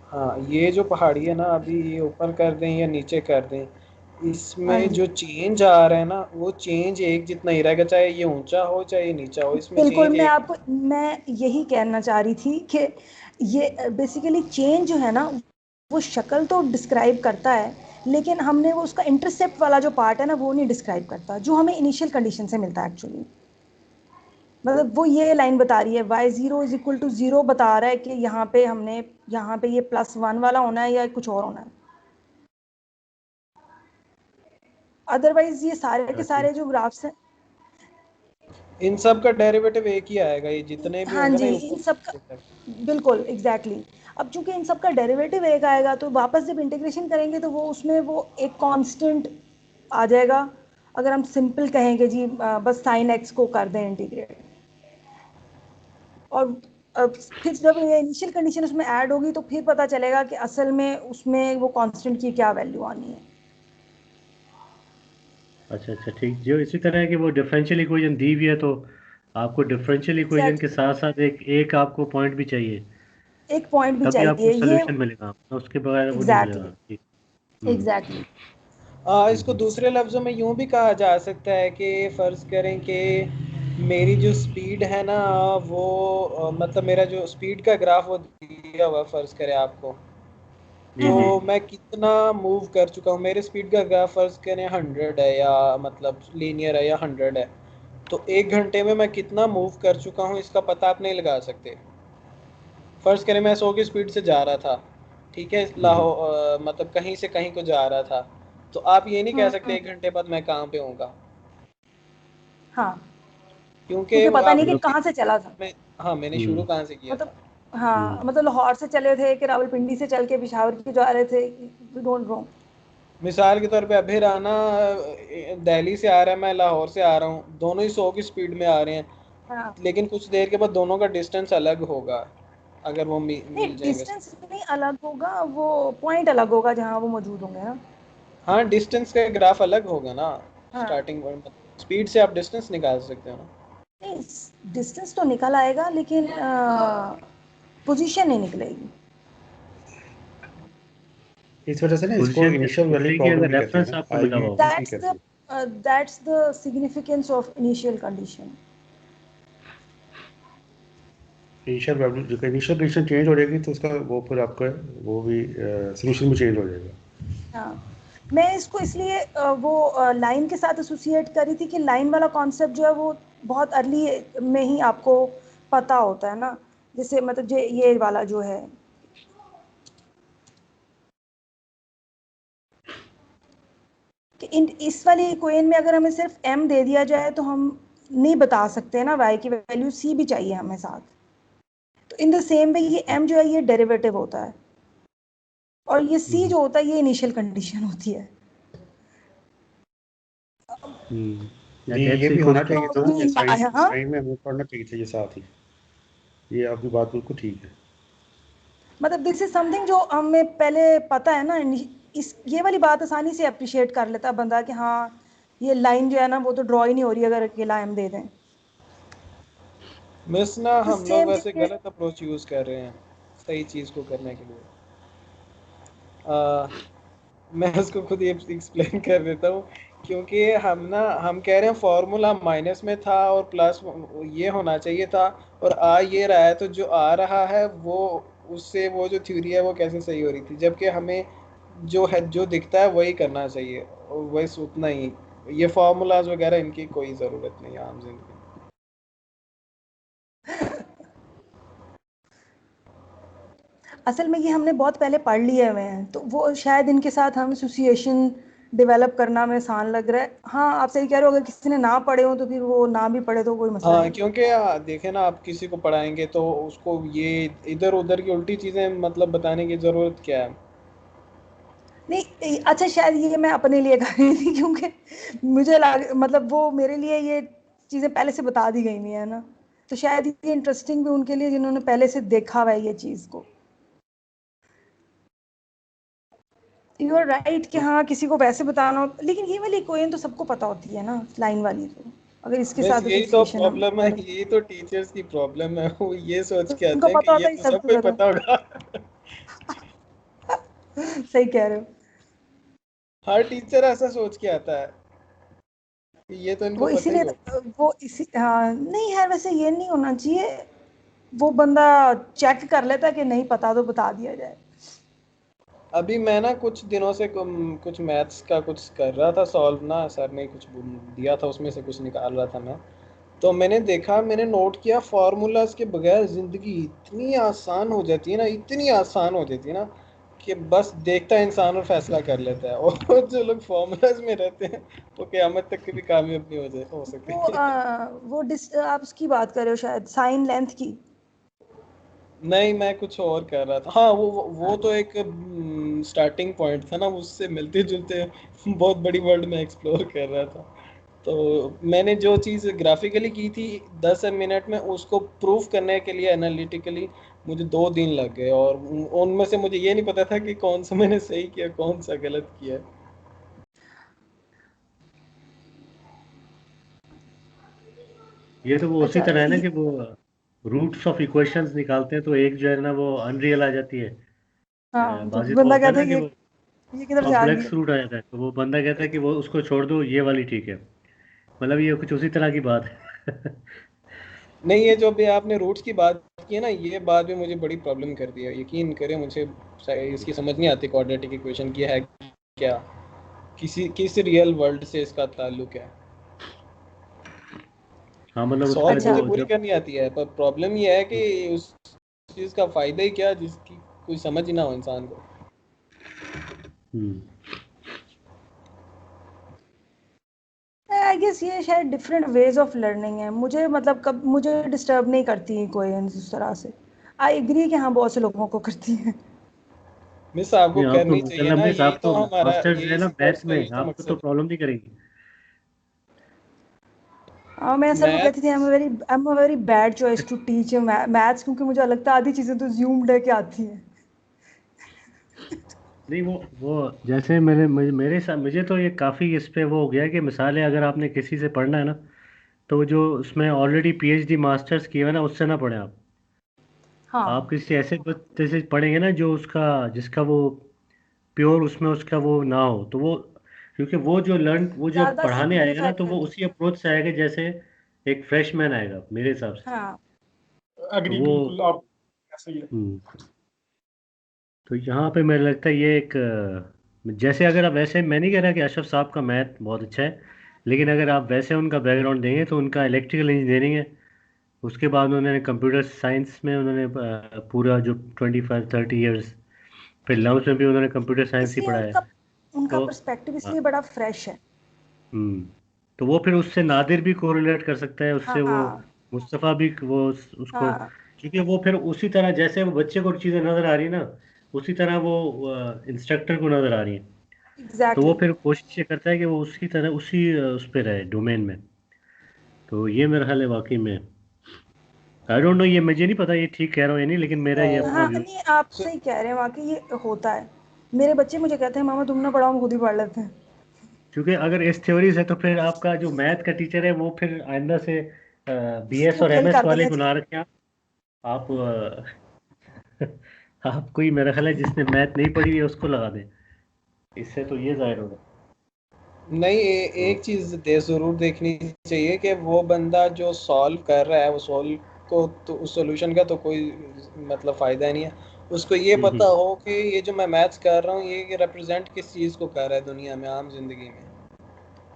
हाँ, ये जो पहाड़ी है ना, अभी ये ऊपर कर दें या नीचे कर दें, हाँ इसमें जी, जो चेंज आ रहा है ना, वो चेंज एक जितना ही रहेगा, चाहे ये ऊंचा हो चाहे ये नीचा हो, इसमें बिल्कुल। चेंज एक। मैं यही कहना चाह रही थी कि ये बेसिकली चेंज जो है ना, वो शक्ल तो डिस्क्राइब करता है, लेकिन हमने वो उसका इंटरसेप्ट वाला जो पार्ट है ना, वो नहीं डिस्क्राइब करता, जो हमें इनिशियल कंडीशन से मिलता है एक्चुअली। मतलब वो ये लाइन बता रही है y0 = 0 बता रहा है कि यहाँ पे ये +1 वाला होना है या कुछ और होना है। अदरवाइज ये सारे के हाँ जी। सारे जो ग्राफ्स हैं, इन सब का डेरिवेटिव एक ही आएगा, ये जितने भी हाँ होंगे जी, ना इन सब का बिल्कुल एग्जैक्टली अब चूंकि इन सब का डेरिवेटिव एक आएगा तो वापस जब इंटीग्रेशन करेंगे तो वो उसमें वो एक कांस्टेंट आ जाएगा। अगर हम सिंपल कहेंगे जी बस साइन एक्स को कर दें इंटीग्रेट, और फिर जब ये इनिशियल कंडीशन उसमें ऐड होगी तो फिर पता चलेगा कि असल में उसमें वो कांस्टेंट की क्या वैल्यू आनी है। अच्छा अच्छा ठीक। जो इसी तरह है कि वो डिफरेंशियल इक्वेशन दी हुई है तो आपको डिफरेंशियल इक्वेशन के एग्जैक्टली साथ साथ एक एक आपको पॉइंट भी चाहिए, एक पॉइंट भी तभी आपको चाहिए ये। सोल्यूशन मिलेगा, तो उसके बगैर वो नहीं एग्जैक्टली मिलेगा। ठीक। हम्म एग्जैक्टली इसको दूसरे लफ्ज़ों में यूं भी कहा जा सकता है कि फ़र्ज़ करें कि मेरी जो स्पीड है ना वो मतलब मेरा जो स्पीड का ग्राफ वो दिया हुआ फ़र्ज़ करें आपको, जी तो जी। मैं कितना मूव कर चुका हूँ, मेरे स्पीड का ग्राफ फ़र्ज़ करें 100 है या मतलब लीनियर है या 100 है, तो 1 घंटे में मैं कितना मूव कर चुका हूँ इसका पता आप नहीं लगा सकते। फ़र्ज़ करें मैं 100 की स्पीड से जा रहा था, ठीक है, हम्म मतलब कहीं से कहीं को जा रहा था, तो आप ये नहीं कह सकते 1 घंटे बाद मैं कहाँ पे होऊंगा, हाँ, क्योंकि क्योंकि पता नहीं कि आपने मतलब कहाँ से चला था। में, हाँ मैंने शुरू हम्म कहाँ से किया था। मतलब हाँ, हम्म मतलब लाहौर से चले थे कि रावलपिंडी से चल के पिशावर की जा रहे थे, वी डोंट नो। मिसाल के तौर पे अभी राना दिल्ली से आ रहा है, मैं लाहौर से आ रहा हूँ, दोनों ही 100 की स्पीड में आ रहे हैं, हाँ, लेकिन कुछ देर के बाद दोनों का डिस्टेंस अलग होगा अगर वो नहीं मिल जाएंगे। डिस्टेंस नहीं अलग होगा, वो पॉइंट अलग होगा जहाँ वो मौजूद होंगे ना। हाँ डिस्टेंस का ग्राफ अलग होगा ना, हाँ, स्टार्टिंग स्पीड से आप डिस्टेंस निकाल सकते हो ना। नहीं डिस्टेंस तो निकल आएगा लेकिन पोजीशन नहीं निकलेगी। इस वजह से ना इसको पोजीशन कैसे इनिशियल वैल्यू निकलेगी प्रॉब्लम अगर भी कहते हैं रेफरेंस ना, आपको मिला हुआ होगा? आईवीपी दैट्स कहते द हैं। That's the significance of initial condition. Initial value जो इनिशियल कंडीशन चेंज हो जाएगी तो उसका वो फिर आपका वो भी सोल्यूशन भी चेंज हो जाएगा। हाँ, मैं इसको इसलिए वो लाइन के साथ एसोसिएट करी थी कि लाइन वाला कॉन्सेप्ट जो है वो बहुत अर्ली में ही आपको पता होता है ना। जैसे मतलब ये वाला जो है कि इस वाली इक्वेशन में अगर हमें सिर्फ m दे दिया जाए तो हम नहीं बता सकते ना y की वैल्यू, c भी चाहिए हमें साथ। तो इन द सेम वे ये m जो है ये डेरिवेटिव होता है और ये c हम्म जो होता है ये इनिशियल कंडीशन होती है। जी दैट्स ये भी होना चाहिए था ना, ये तो साइन हाँ, साइन में हमें पढ़ना चाहिए था ये साथ ही। ये आपकी बात बिल्कुल ठीक है। मतलब दिस इज समथिंग जो हमें पहले पता है ना। इस ये वाली बात आसानी से अप्रिशिएट कर लेता बंदा कि हाँ ये लाइन जो है ना वो तो ड्रॉ ही नहीं हो रही अगर अकेला m दे दें। मिस ना द हम लोग सेम वैसे थिंग। गलत अप्रोच यूज़ कर रहे हैं सही चीज़ को करने के लिए। आ, मैं उसको खुद ही एक्सप्लेन कर देता हूँ, क्योंकि हम कह रहे हैं फॉर्मूला माइनस में था और प्लस ये होना चाहिए था, और आ ये रहा है, तो जो आ रहा है वो उससे वो जो थ्योरी है वो कैसे सही हो रही थी, जबकि हमें जो है जो दिखता है वही करना चाहिए, और बस उतना ही। ये फार्मूलाज वगैरह इनकी कोई ज़रूरत नहीं है आम जिंदगी में। असल में ये हमने बहुत पहले पढ़ लिए हुए हैं तो वो शायद इनके साथ हम एसोसिएशन डेवलप करना में आसान लग रहा है। हाँ आप सही कह रहे हो, अगर किसी ने ना पढ़े हो तो फिर वो ना भी पढ़े तो कोई मसला हाँ नहीं। क्योंकि देखे ना, आप किसी को पढ़ाएंगे तो उसको ये इधर उधर की उल्टी चीज़ें मतलब बताने की ज़रूरत क्या है। नहीं अच्छा शायद ये मैं अपने लिए कर रही थी क्योंकि मुझे लग मतलब वो मेरे लिए ये चीज़ें पहले से बता दी गई हुई है ना, तो शायद ये इंटरेस्टिंग भी उनके लिए जिन्होंने पहले से देखा हुआ है ये चीज़ को। यू आर राइट कि हाँ किसी को वैसे बताना हो, लेकिन ये वाली कोइन तो सबको पता होती है ना लाइन वाली, तो अगर इसके बस साथ यही तो एसोसिएशन हम प्रॉब्लम है, यही तो टीचर्स की प्रॉब्लम है, वो ये सोच तो के उनको आते हैं पता कि होता ये है तो सबको सबको ही पता पता होगा। सही कह रहे हो। हर टीचर ऐसा सोच के आता है कि ये तो इनको वो पता ही इसीलिए होगा। वो इसी हाँ नहीं यार वैसे ये नहीं होना चाहिए। वो बंदा चेक कर लेता कि नहीं पता तो बता दिया जाए। अभी मैं ना कुछ दिनों से कुछ मैथ्स का कुछ कर रहा था सॉल्व ना, सर ने कुछ दिया था उसमें से कुछ निकाल रहा था मैं, तो मैंने देखा, मैंने नोट किया फार्मूलाज के बगैर ज़िंदगी इतनी आसान हो जाती है ना, इतनी आसान हो जाती है ना, कि बस देखता है इंसान और फैसला कर लेता है, और जो लोग फॉर्मूलाज में रहते हैं वो क़यामत तक कभी कामयाब नहीं हो सकते। आप उसकी बात कर रहे हो शायद, साइन लेंथ की। नहीं, मैं कुछ और कर रहा था। हाँ, वो तो एक स्टार्टिंग पॉइंट था ना, उससे मिलते जुलते बहुत बड़ी वर्ल्ड में एक्सप्लोर कर रहा था। तो मैंने जो चीज़ ग्राफिकली की थी 10 मिनट में, उसको प्रूफ करने के लिए एनालिटिकली मुझे 2 दिन लग गए, और उनमें से मुझे ये नहीं पता था कि कौन सा मैंने सही किया, कौन सा गलत किया। ये तो वो उसी अच्छा तरह है ना कि वो रूट्स ऑफ इक्वेशंस निकालते हैं तो एक जो है ना वो अनरियल आ जाती है। हाँ, तो बाजी तो बंदा होता है कहता ना है कि कि वो ये किधर से आ गई। कॉम्प्लेक्स रूट आ जाता है तो वो बंदा कहता है कि वो उसको छोड़ दो, ये वाली ठीक है। मतलब ये कुछ उसी तरह की बात है। नहीं, ये जो भी आपने रूट्स की बात की है ना, ये बात भी मुझे बड़ी प्रॉब्लम कर दी है। यकीन करें, मुझे इसकी समझ नहीं आती क्वाड्रेटिक इक्वेशन की है क्या, किस रियल वर्ल्ड से इसका ताल्लुक है। हाँ मतलब उसका सॉल्व अच्छा, मुझे जो पूरी जब करनी आती है, पर प्रॉब्लम ये है कि उस चीज़ का फ़ायदा ही क्या जिसकी कोई समझ ही ना हो इंसान को। हम्म, आई गेस ये शायद डिफरेंट वेज ऑफ लर्निंग है। मुझे मतलब कब मुझे डिस्टर्ब नहीं करती कोई इस तरह से। आई एग्री कि हाँ बहुत से लोगों को करती है। मिस आपको नहीं आप तो करनी चाहिए माशाल्लाह ना, मिस, यही आप तो तो हमारा, मास्टर्स यही है ना इसी कोर्स मैथ का में, यही तो आपको तो मकसद प्रॉब्लम नहीं करेगी। मैं सर को मैथ। कहती थी I am a very bad choice to teach maths, क्योंकि मुझे लगता है आधी चीज़ें तो ज्यूम्ड है कि आती हैं। नहीं वो जैसे मेरे साथ मुझे तो ये काफ़ी इस पे वो हो गया कि मिसाल है अगर आपने किसी से पढ़ना है ना तो जो उसमें ऑलरेडी पीएचडी मास्टर्स किए हुए ना उससे ना पढ़ें आप। आप हाँ, किसी ऐसे बच्चे से पढ़ेंगे ना जो उसका जिसका वो प्योर उसमें उसका वो ना हो तो वो, क्योंकि वो जो ज़्यादा पढ़ाने आएगा ना तो वो सिग्निफिकेंट। उसी अप्रोच से आएगा जैसे एक फ्रेशमैन आएगा मेरे हिसाब से। हाँ, तो एग्री, वो बिल्कुल आप ऐसा ही है। हम्म, तो यहाँ पे मुझे लगता है ये एक जैसे अगर आप वैसे, मैं नहीं कह रहा कि अशरफ साहब का मैथ बहुत अच्छा है, लेकिन अगर आप वैसे उनका बैकग्राउंड देंगे तो उनका इलेक्ट्रिकल इंजीनियरिंग है। उसके बाद उन्होंने कंप्यूटर साइंस में उन्होंने पूरा जो 25-30 ईयर्स, फिर लम्स में भी उन्होंने कंप्यूटर साइंस ही इसलिए पढ़ा है। उनका उनका तो पर्सपेक्टिव हाँ, इसलिए बड़ा फ्रेश है। हम्म, तो वो फिर उससे नादिर भी कोरिलेट कर सकता है, उससे वो हाँ, मुस्तफ़ा भी वो उसको, हाँ, क्योंकि वो फिर उसी तरह जैसे वो बच्चे को चीज़ें नज़र आ रही है ना उसी तरह वो इंस्ट्रक्टर को नज़र आ रही है। तो वो एग्जैक्टली। फिर कोशिश ये करता है कि वो उसी तरह उसी उस पर रहे डोमेन में। तो ये मेरा ख्याल है वाकई में, आई डोंट नो, ये मुझे नहीं पता ये ठीक कह रहा हूँ या नहीं, लेकिन मेरा ये अपना हाँ, व्यू। नहीं आप सही कह रहे हैं, वाकई ये होता है। मेरे बच्चे मुझे कहते हैं मामा तुम ना पढ़ाओ, हम खुद ही पढ़ लेते हैं। क्योंकि अगर इस थ्योरी से तो फिर आपका जो मैथ का टीचर है वो फिर आइंदा से बीएस वो और फेल एमएस कर वाले देंगे को जी। ना रखें आप आप कोई मेरा ख्याल है जिसने मैथ नहीं पढ़ी हुई है उसको लगा दें, इससे तो ये जाहिर होगा। नहीं, तो एक चीज़ ज़रूर देखनी चाहिए कि वो बंदा जो सॉल्व कर रहा है, वो सॉल्व को तो उस सॉल्यूशन का तो कोई मतलब फ़ायदा नहीं है। उसको ये पता हम्म हो कि ये जो मैं मैथ्स कर रहा हूँ ये रिप्रेजेंट किस चीज़ को कर रहा है दुनिया में, आम जिंदगी में।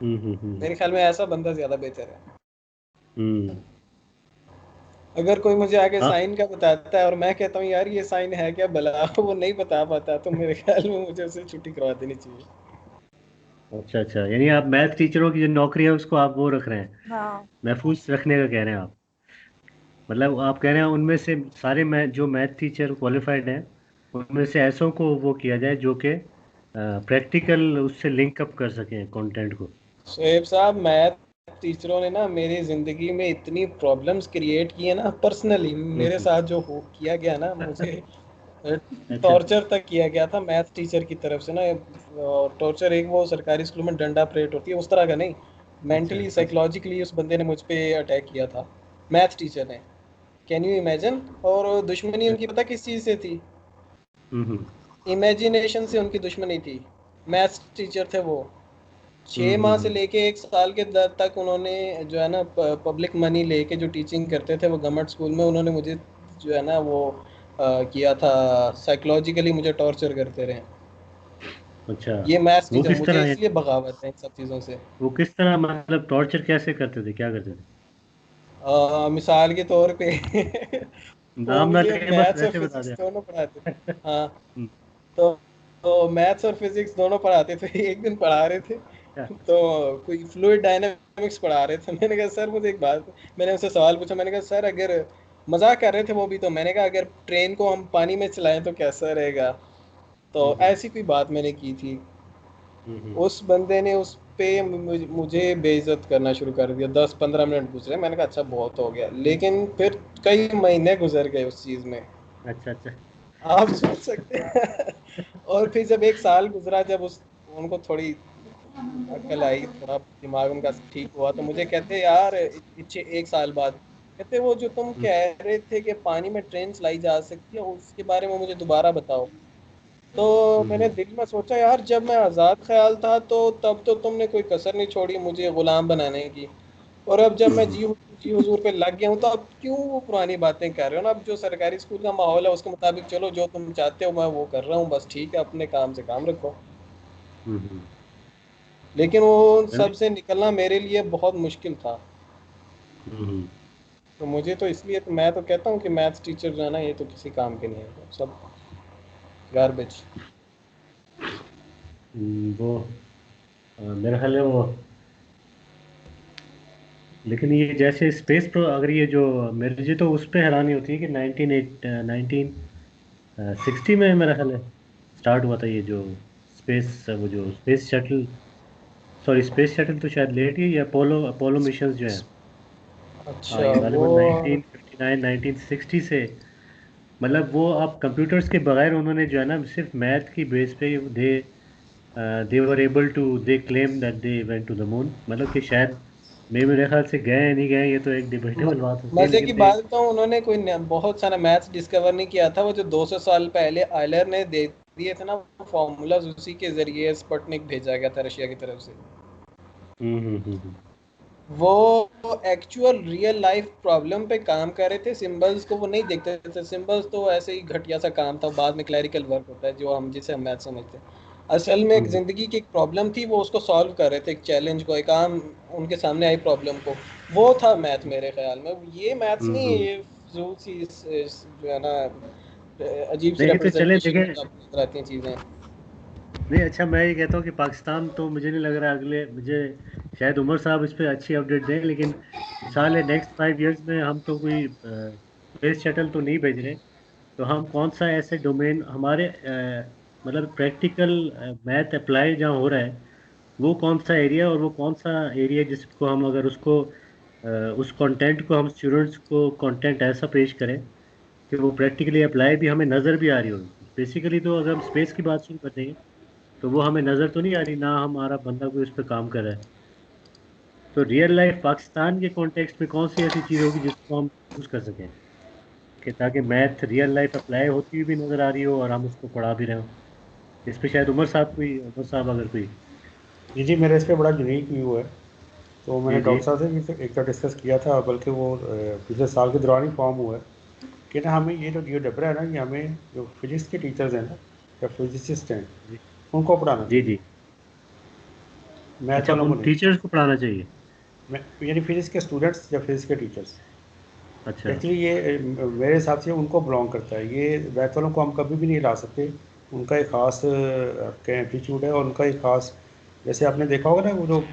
हम्म मेरे ख्याल में ऐसा बंदा ज़्यादा बेहतर है। हम्म अगर कोई मुझे आके हाँ, साइन का बताता है और मैं कहता हूँ यार ये साइन है क्या भला, वो नहीं बता पाता, तो मेरे ख्याल में मुझे उसे छुट्टी करवा देनी चाहिए। अच्छा अच्छा, यानी आप मैथ टीचरों की जो नौकरी है उसको आप वो रख रहे हैं, हाँ, महफूज रखने का कह रहे हैं आप। मतलब आप कह रहे हैं उनमें से सारे जो मैथ टीचर क्वालिफाइड हैं उनमें से ऐसों को वो किया जाए जो कि प्रैक्टिकल उससे लिंक अप कर सकें कंटेंट को। शोएब साहब, मैथ टीचरों ने ना मेरी ज़िंदगी में इतनी प्रॉब्लम्स क्रिएट की है ना, पर्सनली मेरे हम्म, साथ जो हो किया गया ना, मुझे अच्छा टॉर्चर तक किया गया था मैथ टीचर की तरफ से ना। टॉर्चर एक वो सरकारी स्कूल में डंडा परेड होती है उस तरह का नहीं, अच्छा मेंटली अच्छा। साइकोलॉजिकली उस बंदे ने मुझ पे अटैक किया था, मैथ टीचर ने। Can you imagine? और दुश्मनी उनकी पता किस चीज़ से थी? हम्म इमेजिनेशन से उनकी दुश्मनी थी। मैथ्स टीचर थे वो। हम्म 6 माह से लेके 1 साल के तक उन्होंने जो है ना पब्लिक मनी लेके जो टीचिंग करते थे वो गवर्नमेंट स्कूल में, उन्होंने मुझे जो है ना वो किया था, साइकोलॉजिकली मुझे टॉर्चर करते रहे। अच्छा, ये मैथ्स वो टीचर, किस मुझे तरह इसलिए यानी, बगावत है इन सब चीज़ों से। वो किस तरह मतलब टॉर्चर कैसे करते थे, क्या करते थे? मिसाल के तौर पे वो नाम ना मुझे लें बस मैथ्स और वैसे बता दें फिजिक्स दोनों पढ़ाते थे। हाँ, हम्म तो मैथ्स और फिजिक्स दोनों पढ़ाते थे। एक दिन पढ़ा रहे थे अच्छा। तो कोई फ्लूइड डायनामिक्स पढ़ा रहे थे। मैंने कहा सर मुझे एक बात, मैंने उनसे सवाल पूछा, मैंने कहा सर अगर मजाक कर रहे थे वो भी, तो मैंने कहा अगर ट्रेन को हम पानी में चलाएं तो कैसा रहेगा। तो हम्म ऐसी कोई बात मैंने की थी। हम्म उस बंदे ने उस पे मुझे बेइज्जत करना शुरू कर दिया। 10-15 मिनट गुजरे, मैंने कहा अच्छा बहुत हो गया, लेकिन फिर कई महीने गुजर गए उस चीज में, अच्छा अच्छा। आप सोच सकते हैं। और फिर जब एक साल गुजरा, जब उस उनको थोड़ी अकल आई, थोड़ा दिमाग उनका ठीक हुआ, तो मुझे कहते यार पीछे एक साल बाद, कहते वो जो तुम हम्म कह रहे थे कि पानी में ट्रेन चलाई जा सकती है उसके बारे में मुझे दोबारा बताओ। तो मैंने हम्म दिल में सोचा यार जब मैं आज़ाद ख्याल था तो तब तो तुमने कोई कसर नहीं छोड़ी मुझे गुलाम बनाने की, और अब जब मैं हम्म जी हुजूर पे लग गया हूँ तो अब क्यों वो पुरानी बातें कर रहे हो ना। अब जो सरकारी स्कूल का माहौल है उसके मुताबिक चलो, जो तुम चाहते हो मैं वो कर रहा हूँ, बस ठीक है, अपने काम से काम रखो। हम्म। लेकिन वो मैंने सबसे निकलना मेरे लिए बहुत मुश्किल था। हम्म तो मुझे तो इसलिए तो मैं तो कहता हूँ कि मैथ्स टीचर जो है ना ये तो किसी काम के नहीं है, सब गार्बेज। वो मेरा ख्याल है वो, लेकिन ये जैसे स्पेस प्रो, अगर ये जो मुझे तो उस पे हैरानी होती है कि 1960 में मेरा ख्याल है स्टार्ट हुआ था ये जो स्पेस, वो जो space shuttle, sorry space shuttle तो शायद लेट ही, या अपोलो अपोलो मिशन जो है। हाँ अच्छा ये वो गालिबा 1959 1960 से, मतलब वो आप कंप्यूटर्स के बगैर उन्होंने जो है ना सिर्फ मैथ की बेस पे they were able to, they claim that they went to the moon, मतलब कि शायद मेरे ख्याल से गए या नहीं गए ये तो एक म- डिबेटेबल बात होती है, मजे की लेकिन दे। बात तो उन्होंने कोई बहुत सारा मैथ्स डिस्कवर नहीं किया था। वो जो 200 साल पहले आयलर ने दे दिए थे ना फॉर्मूलाज, उसी के जरिए स्पुतनिक भेजा गया था रशिया की तरफ से। हम्म। वो एक्चुअल रियल लाइफ प्रॉब्लम पे काम कर रहे थे, सिंबल्स को वो नहीं देखते थे। सिंबल्स तो ऐसे ही घटिया सा काम था, बाद में क्लैरिकल वर्क होता है जो हम जिसे हम मैथ समझते हैं। असल में एक हम्म जिंदगी की एक प्रॉब्लम थी, वो उसको सॉल्व कर रहे थे, एक चैलेंज को, एक आम उनके सामने आई प्रॉब्लम को। वो था मैथ मेरे ख्याल में। ये मैथ्स नहीं है, हम्म। ये फजूल सी जो है ना अजीब सी नहीं तो चले रिप्रेजेंटेशन देखें, नजर आती हैं चीजें। नहीं अच्छा मैं ये कहता हूँ कि पाकिस्तान तो मुझे नहीं लग रहा अगले, मुझे शायद उमर साहब इस पे अच्छी अपडेट दें, लेकिन मिसाल है नेक्स्ट 5 इयर्स में हम तो कोई स्पेस शटल तो नहीं भेज रहे, तो हम कौन सा ऐसे डोमेन हमारे मतलब प्रैक्टिकल मैथ अप्लाई जहाँ हो रहा है, वो कौन सा एरिया, और वो कौन सा एरिया जिसको हम अगर उसको उस कंटेंट को हम स्टूडेंट्स को कंटेंट ऐसा पेश करें कि वो प्रैक्टिकली अप्लाई भी हमें नज़र भी आ रही हो। बेसिकली तो अगर हम स्पेस की बात शुरू कर देंगे तो वो हमें नज़र तो नहीं आ रही ना, हमारा बंदा कोई उस पर काम कर रहा है। तो रियल लाइफ पाकिस्तान के कॉन्टेक्स्ट में कौन सी ऐसी चीज़ होगी जिसको हम यूज़ कर सकें कि ताकि मैथ रियल लाइफ अप्लाई होती हुई भी नज़र आ रही हो और हम उसको पढ़ा भी रहे हो। इस पे शायद उमर साहब अगर कोई। जी जी, मेरा इस पे बड़ा यूनिक व्यू है। तो मैंने जी जी। डॉक्टर साहब से भी एक तो डिस्कस किया था, बल्कि वो पिछले साल के दौरान ही फॉर्म हुआ है कि ना हमें ये जो डबरा है ना, ये हमें जो फिजिक्स के टीचर्स हैं ना या फिजिसिस्ट हैं जी उनको पढ़ाना जी चाहिए, जी। मैथ अच्छा वालों को उन नहीं। टीचर्स को पढ़ाना चाहिए। यानी फिजिक्स के स्टूडेंट्स या फिजिक्स के टीचर्स, अच्छा। एक्चुअली ये मेरे हिसाब से उनको बिलोंग करता है। ये मैथ वालों को हम कभी भी नहीं ला सकते। उनका एक ख़ास आपके एप्टीट्यूड है और उनका एक ख़ास, जैसे आपने देखा होगा ना वो जो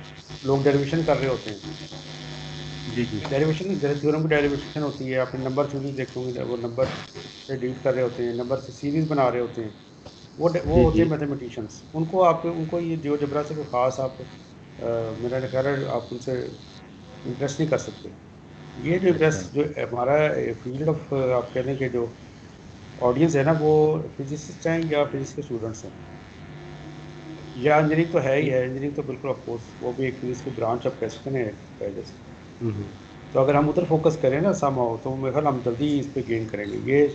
लोग डेरिवेशन कर रहे होते हैं, जी जी डेरिवेशन जैसे थ्योरम की डेरिवेशन होती है, आपने नंबर सीरीज देखे होंगे, वो नंबर से डील कर रहे होते हैं, नंबर से सीरीज बना रहे होते हैं, वो जी होते जी। हैं मैथमेटिशियंस। उनको ये जियोजेब्रा से कोई ख़ास आप मेरा ख्याल है आप उनसे इंटरेस्ट नहीं कर सकते। ये जो अच्छा। इंटरेस्ट जो हमारा फील्ड ऑफ आप कह लें कि जो ऑडियंस है ना, वो फिजिसिस्ट हैं या फिजिक्स के स्टूडेंट्स हैं, या इंजीनियरिंग तो है ही है। इंजीनियरिंग तो बिल्कुल ऑफ कोर्स वो भी एक फिजिक्स की ब्रांच ऑफ कह सकते हैं एक जैसे। हम्म। तो अगर हम उधर फोकस करें ना समहाउ, तो मेरे ख्याल हम जल्दी इस पे गेन करेंगे। ये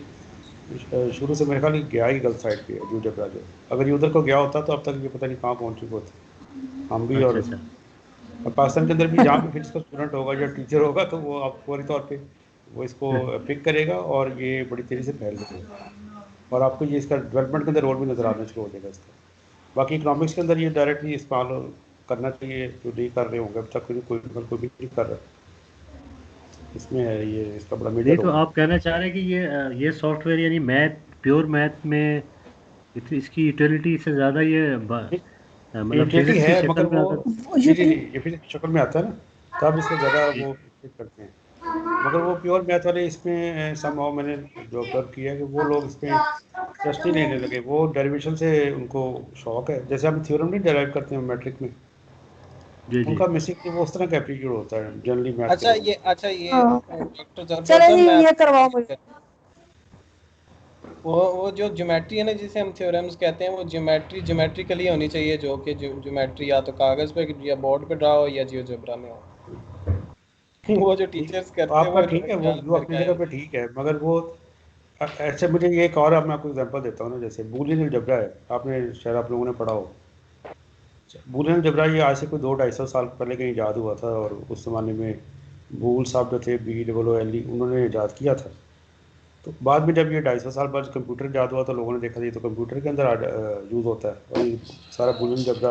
शुरू से मेरे ख्याल ये गया ही गलत साइड पे है जियोजेब्रा जो। अगर ये उधर को गया होता तो अब तक ये पता नहीं कहाँ पहुँच चुके होते हम भी। अच्छा और अच्छा। पाकिस्तान के अंदर भी जहाँ पे फिजिक्स का स्टूडेंट होगा या टीचर होगा तो वो आप फौरी तौर पे वो इसको पिक करेगा और ये बड़ी तेज़ी से फैल जाएगा, और आपको ये इसका डेवलपमेंट के अंदर रोल भी नज़र आना शुरू हो जाएगा इसका। बाकी इकोनॉमिक्स के अंदर ये डायरेक्टली इस्तेमाल करना चाहिए, जो नहीं कर रहे होंगे अब तक, कोई भी नहीं कर रहा। इसमें है ये इसका बड़ा मेजर नहीं तो रोल है। आप कहना चाह रहे हैं कि ये सॉफ्टवेयर यानी मैथ, प्योर मैथ में इसकी यूटिलिटी से ज़्यादा ये मतलब यूटिलिटी फिजिक्स की है, शक्ल मगर में वो अगर जी जी जी ये फिजिक्स की शक्ल में आता है ना, तब इसको ज़्यादा वो फिट करते हैं। मगर वो प्योर मैथ वाले इसमें समहाउ मैंने जो ऑब्जर्व किया है कि वो लोग इसमें इंटरेस्ट ही लेने लगे। वो डेरिवेशन से उनको शौक है, जैसे हम थ्योरम नहीं डेराइव करते हैं मैट्रिक में, जी जी उनका बेसिकली वो उस तरह का एप्लीट्यूड होता है जनरली मैथ के लोगों को। अच्छा ये हाँ डॉक्टर जबरा चले साहब जी, मैं ये आपको करवाओ ठीक मुझे। है। वो जो ज्योमेट्री है ना जिसे हम थ्योरम्स कहते हैं, वो ज्योमेट्रिकली होनी चाहिए, जो कि ज्योमेट्री या तो कागज पे या बोर्ड पे ड्रा हो या जियोजेब्रा में हो। वो जो ठीक, टीचर्स तो करते हैं आपका वो ठीक है, वो जान व्यू कर अपनी गए जगह हैं। पे ठीक है, मगर वो ऐसे मुझे ये एक और मैं आपको एग्जांपल देता हूँ ना, जैसे बूलियन अलजेब्रा है, आपने शायद आप लोगों ने पढ़ा हो। बूलियन अलजेब्रा ये आज से कोई 200-250 साल पहले कहीं ईजाद हुआ था, और उस ज़माने में बूल साहब जो थे BOOLE उन्होंने ईजाद किया था। तो बाद में जब ये 250 साल बाद कंप्यूटर ईजाद हुआ तो लोगों ने देखा ये तो कंप्यूटर के अंदर यूज़ होता है, और ये सारा बूलियन अलजेब्रा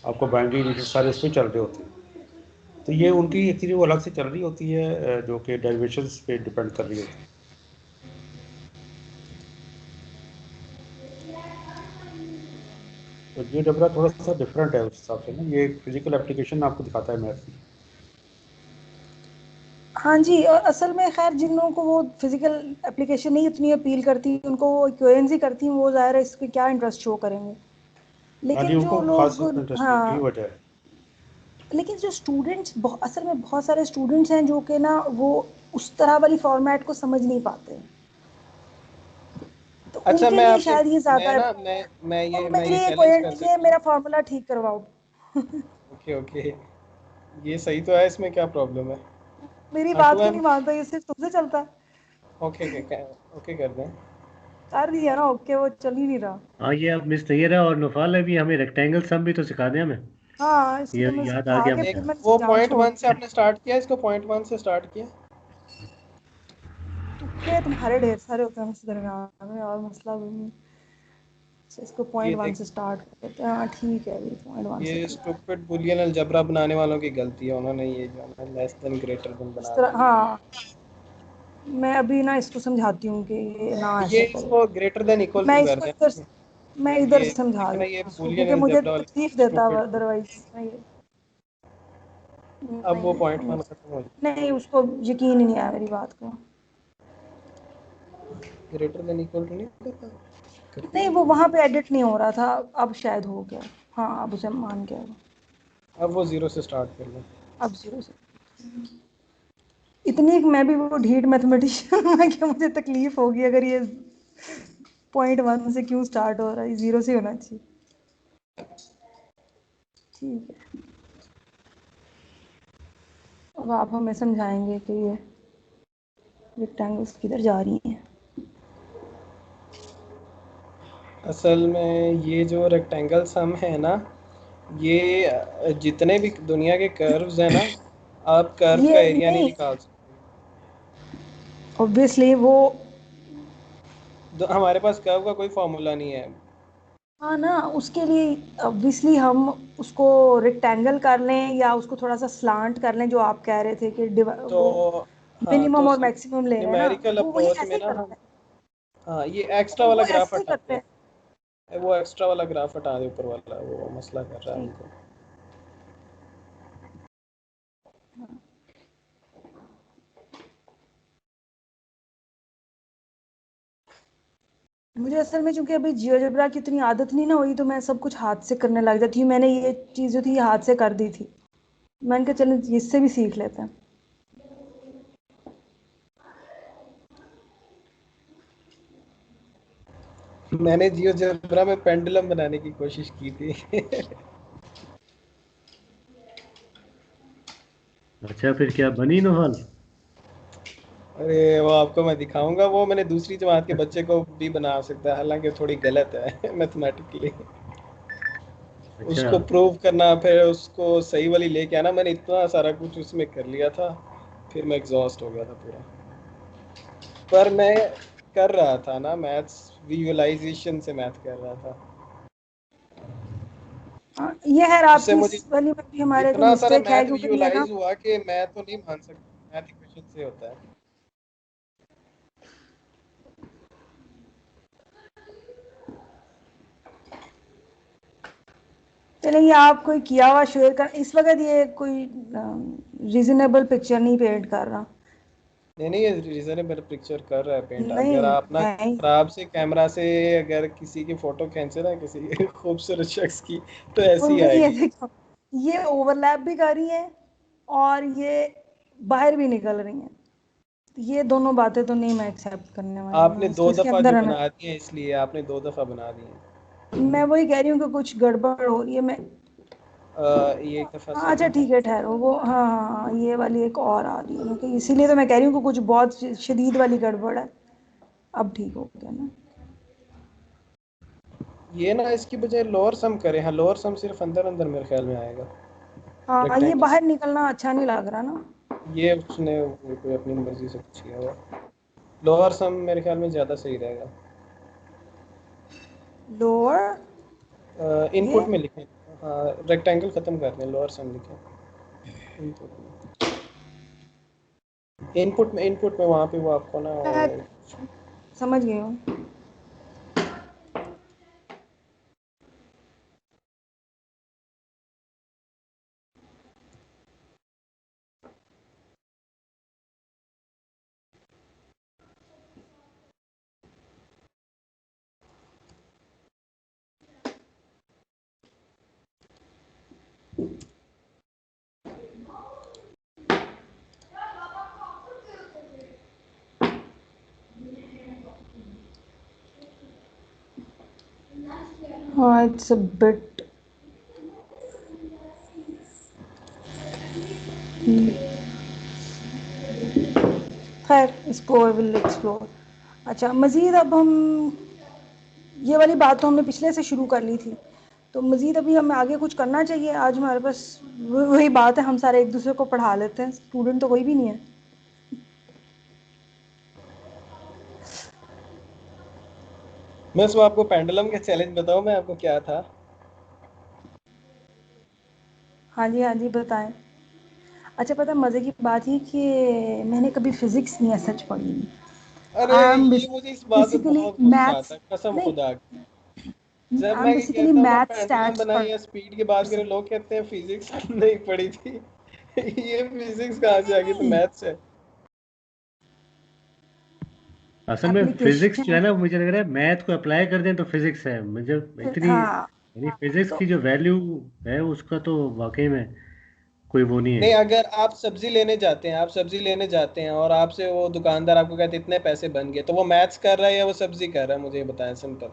आपको बाइनरी डिजिट सारे उस पर चल रहे होते हैं। तो ये उनकी एक्चुअली वो अलग से चल रही होती है, जो कि डेरिवेशंस पे डिपेंड कर रही होती है। तो जियोजेब्रा थोड़ा सा डिफरेंट है उस हिसाब से ना, ये फिजिकल एप्लीकेशन आपको दिखाता है मैथ की। हाँ जी, और असल में खैर जिन लोगों को वो फिजिकल एप्लीकेशन नहीं इतनी अपील करती, उनको वो इक्वेशंस ही करती हैं, वो ज़ाहिर है इसके क्या इंटरेस्ट शो करेंगे। हाँ जी, लेकिन जो उनको खास लोग, इंटरेस्ट नहीं, यही हाँ, वजह है। लेकिन जो स्टूडेंट्स असल में बहुत सारे स्टूडेंट्स हैं जो कि ना वो उस तरह वाली फॉर्मेट को समझ नहीं पाते हैं, तो अच्छा उनके मैं लिए आपसे शायद ये ज़्यादा मैं है। ना तो मैं ये मेरी चैलेंज कर ये सकता हूँ। मेरा फार्मूला ठीक करवाओ। ओके ओके, ये सही तो है, इसमें क्या प्रॉब्लम है? मेरी हाँ टू बात क्यों एम नहीं मानता, ये सिर्फ तुमसे चलता है। ओके ओके कर दें। कर दिया ना ओके, वो चल ही नहीं रहा। हाँ, ये अब मिस तैयरा और नौफाल है भी, हमें रेक्टेंगल सम भी तो सिखा दें हमें। हाँ, इसको ये तो मैं याद आ सिखा गया के मुझे। फिर मैंने वो जान पॉइंट छोड़ वन से दी। आपने स्टार्ट किया, इसको पॉइंट वन से स्टार्ट किया। तुक्के तुम्हारे ढेर सारे होते हैं मुझसे दरमियान में, और मसला भी नहीं। अच्छा, इसको ये पॉइंट वन देख, से स्टार्ट करते हैं। हाँ ठीक है, अभी पॉइंट वन से ये करते हैं। स्टूपिड बुलियन अलजेब्रा बनाने वालों की गलती है, उन्होंने ये जो है लेस देन ग्रेटर देन इस बना तरह, दिया। हाँ, मैं अभी ना इसको समझाती हूँ कि ये ना ये ऐसे करो। इसको ग्रेटर देन इक्वल मैं टू कर इसको दें। इधर मैं इधर ये समझा देखना, देती ये हूँ इसको, बुलियन क्योंकि मुझे अलजेब्रा वाली तकलीफ देता है स्टूपिड। अदरवाइज। नहीं अब वो नहीं पॉइंट नहीं, वन खत्म हो नहीं, उसको यकीन ही नहीं आया मेरी बात का। ग्रेटर देन इक्वल टू नहीं करता, कर नहीं, दिया। वो वहाँ पे एडिट नहीं हो रहा था, अब शायद हो गया। हाँ, अब उसे मान गया वो। अब वो जीरो से स्टार्ट कर लो। अब जीरो से। इतनी मैं भी वो ढीठ मैथमेटिशियन हूँ कि मुझे तकलीफ होगी अगर ये पॉइंट वन से क्यों स्टार्ट हो रहा है, जीरो से होना चाहिए। ठीक है, अब आप हमें समझाएंगे कि ये रेक्टेंगल्स किधर जा रही हैं। असल में ये जो रेक्टेंगल सम है ना, ये जितने भी दुनिया के कर्व्स हैं ना, आप कर्व का ये एरिया नहीं नहीं, निकाल सकते। ऑब्वियसली वो, हमारे पास कर्व का कोई फॉर्मूला नहीं है। हाँ ना, उसके लिए ऑब्वियसली हम उसको रेक्टेंगल कर लें या उसको थोड़ा सा स्लांट कर लें, जो आप कह रहे थे कि तो वो हाँ, तो मिनिमम और मैक्सिमम ले रहे हैं ना, न्यूमेरिकल वो वही अप्रोच में ऐसे ही ना करते हम, हाँ ये एक्स्ट्रा हैं, वाला वो ग्राफ ऐसे ही हटा करते दें। हैं। वो एक्स्ट्रा वाला ग्राफ हटा दे, ऊपर वाला वो मसला कर रहा है ठीक, हमको। मुझे असल में चूंकि अभी जियोजेब्रा की इतनी आदत नहीं ना हुई, तो मैं सब कुछ हाथ से करने लग जाती हूँ। मैंने ये चीज़ जो थी ये हाथ से कर दी थी, मैंने कहा चलो इससे भी सीख लेते हैं। मैंने जियोजेब्रा में पेंडुलम बनाने की कोशिश की थी। अच्छा, फिर क्या बनी नौफाल? अरे वो आपको मैं दिखाऊंगा, वो मैंने दूसरी जमात के बच्चे को भी बना सकता है, हालांकि थोड़ी गलत है मैथमेटिकली। अच्छा। उसको प्रूव करना, फिर उसको सही वाली लेके आना, मैंने इतना सारा कुछ उसमें कर लिया था, फिर मैं एग्जॉस्ट हो गया था पूरा। पर मैं कर रहा था ना मैथ्स, विजुअलाइजेशन से मैथ कर रहा था। हाँ, ये है उससे आपकी मुझे इस वाली में भी हमारे को इतना सारा मिस्टेक है, मैथ क्योंकि ये ना, विजुअलाइज हुआ कि मैं तो नहीं मान सकता मैथ इक्वेशन से होता है। चलेंगे, आप कोई किया हुआ शेयर कर, इस वक्त ये कोई रीजनेबल पिक्चर नहीं पेंट कर रहा। नहीं, ये रीजनेबल पिक्चर कर रहा है पेंट। नहीं अगर आप ना नहीं, खराब से कैमरा से अगर किसी की फोटो खींचे ना किसी खूबसूरत शख्स की, तो ऐसी ये आएगी। देखो, ये ओवरलैप भी कर रही है और ये बाहर भी निकल रही हैं। ये दोनों बातें तो नहीं मैं एक्सेप्ट करने वाली आपने हूँ, 2 इसके दफा अंदर जो है ना। बना दी है, इसलिए आपने 2 दफा बना दी है। मैं वही कह रही हूँ कि कुछ गड़बड़ हो रही है। मैं ये एक दफा हाँ, अच्छा सही है। ठीक है, ठहरो, वो हाँ हाँ हाँ, ये वाली एक और आ रही है ना, कि इसीलिए तो मैं कह रही हूँ कि कुछ बहुत शदीद वाली गड़बड़ है। अब ठीक हो गया ना। ये ना इसकी बजाय लोअर सम करें। हाँ, लोअर सम सिर्फ अंदर अंदर मेरे ख्याल में आएगा हाँ, ये रेक्टेंगल। बाहर निकलना अच्छा नहीं लग रहा ना। ये उसने कोई अपनी मर्जी से कुछ किया हुआ। लोअर सम मेरे ख्याल में ज़्यादा सही रहेगा। लोअर ये इनपुट में लिखें। हाँ, रेक्टेंगल ख़त्म कर दें, लोअर सम लिखें इनपुट में। इनपुट में वहाँ पे वो आपको ना मैं समझ गई हूँ। हाँ, इट्स अ बिट, खैर इसको विल एक्सप्लोर। अच्छा, मज़ीद अब हम ये वाली बात तो हमने पिछले से शुरू कर ली थी, तो मज़ीद अभी हमें आगे कुछ करना चाहिए। आज हमारे पास वही बात है, हम सारे एक दूसरे को पढ़ा लेते हैं, स्टूडेंट तो कोई भी नहीं है। मैं इसमें आपको पेंडुलम के चैलेंज बताऊँ मैं आपको क्या था। हाँ जी हाँ जी, बताएं। अच्छा, पता मज़े की बात ही कि मैंने कभी फिज़िक्स नहीं है सच पढ़ी। अरे, आई एम ये मुझे इस बात पे बेसिकली बहुत गुस्सा आता मैथ्स, है, कसम नहीं, खुदा की। जब आई एम मैं ये बेसिकली कहता हूँ ना मैथ पेंडुलम स्टैट्स बनाई या स्पीड की बात करें, पर्सन। लोग कहते हैं फिजिक्स नहीं पढ़ी थी। ये फिजिक्स कहाँ से आ गई, तो नहीं, मैथ्स है। असल में फिजिक्स जो एप्लीकेशन, है ना, मुझे लग रहा है मैथ को अप्लाई कर दें तो फिजिक्स है मुझे इतनी, हाँ, यानी फिजिक्स तो की जो वैल्यू है उसका तो वाकई में कोई वो नहीं है। नहीं, अगर आप सब्जी लेने जाते हैं, आप सब्जी लेने जाते हैं और आपसे वो दुकानदार आपको कहते हैं इतने पैसे बन गए, तो वो मैथ्स कर रहा है या वो सब्जी कर रहा है, मुझे ये बताएं सिंपल।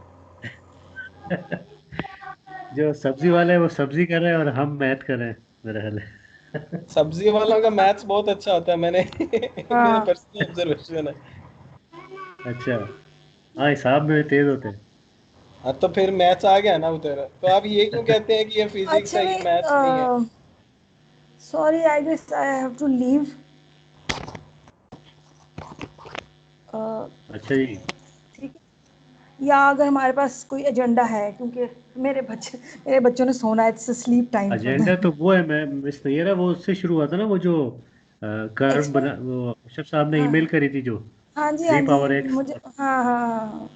जो सब्जी वाला है वो सब्जी कर रहा है और हम मैथ कर रहे हैं, मेरा ख्याल है। सब्जी वालों का मैथ्स बहुत अच्छा होता है, मैंने मेरा हाँ, पर्सनल ऑब्जर्वेशन है। अच्छा, हाँ हिसाब में तेज होते हैं। हाँ, तो फिर मैथ्स आ गया ना उधर। तो आप ये क्यों कहते हैं कि ये फिजिक्स है, एक्चुअली ये मैथ्स नहीं है। Sorry, I guess I have to leave. अच्छा जी। ठीक है, या अगर हमारे पास कोई एजेंडा है, क्योंकि मेरे बच्चों ने सोना है, it's sleep time for agenda them. तो वो है, मैं मिस नहीं रहा, वो उससे शुरू हुआ था ना, वो जो कर्व एक्सप्लेन, बना, वो अशरफ साहब ने हाँ ईमेल करी थी जो हाँ जी हाँ थ्री जी, पावर एक्स। मुझे हाँ हाँ हाँ,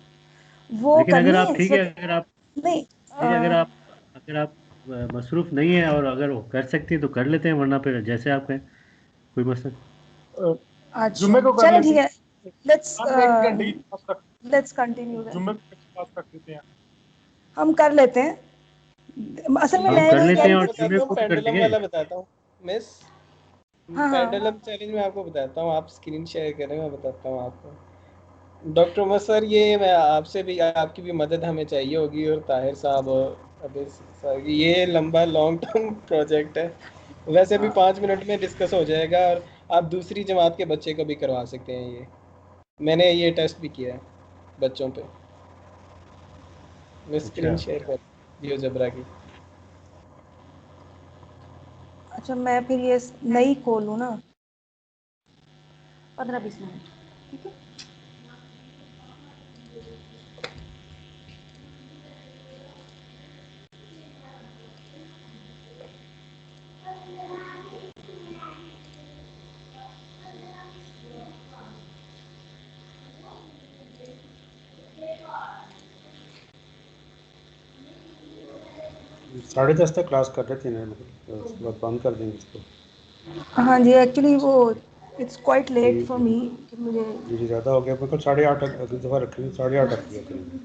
वो लेकिन अगर करनी आप है इस ठीक है, वक्त। नहीं, ठीक है, अगर आप मसरूफ नहीं है और अगर वो कर सकती है तो कर लेते हैं, वरना फिर जैसे आप कहें, कोई मसला। अच्छा जुम्मे को कर चले, लेते ठीक है, हैं। लेट्स हम एक घंटे की क्लास रख, लेट्स कंटिन्यू दैट। जुम्मे को क्लास रख देते हैं। हम कर लेते हैं, असल में ये हम मैं कर ये चैलेंज कह लेते हैं रही आपको और थी जुमे बताता कि हूँ, को भी कर पेंडुलम लेंगे। वाला बताता हूँ मिस। हाँ हाँ, पेंडुलम चैलेंज में आपको बताता हूँ, आप स्क्रीन शेयर करें, मैं बताता हूँ आपको। डॉक्टर उमर सर, ये मैं आपसे भी, आपकी भी मदद हमें चाहिए होगी, और ताहिर साहब और अबे सर, ये लंबा लॉन्ग टर्म प्रोजेक्ट है। वैसे भी 5 मिनट में डिस्कस हो जाएगा, और आप दूसरी जमात के बच्चे को भी करवा सकते हैं ये। मैंने ये टेस्ट भी किया है बच्चों पे। मैं अच्छा, स्क्रीन शेयर कर जियोजेब्रा की। अच्छा मैं फिर ये नई खोलूँ ना, 15-20 मिनट, ठीक है। 10:30 तक क्लास कर रहे थे ना, मतलब उसके बाद बंद कर देंगे इसको। हाँ जी, एक्चुअली वो it's quite late for me कि मुझे जी ज़्यादा हो गया, बिल्कुल 8:30 तक अगली दफ़ा रखेंगे, 8:30 तक किया करेंगे।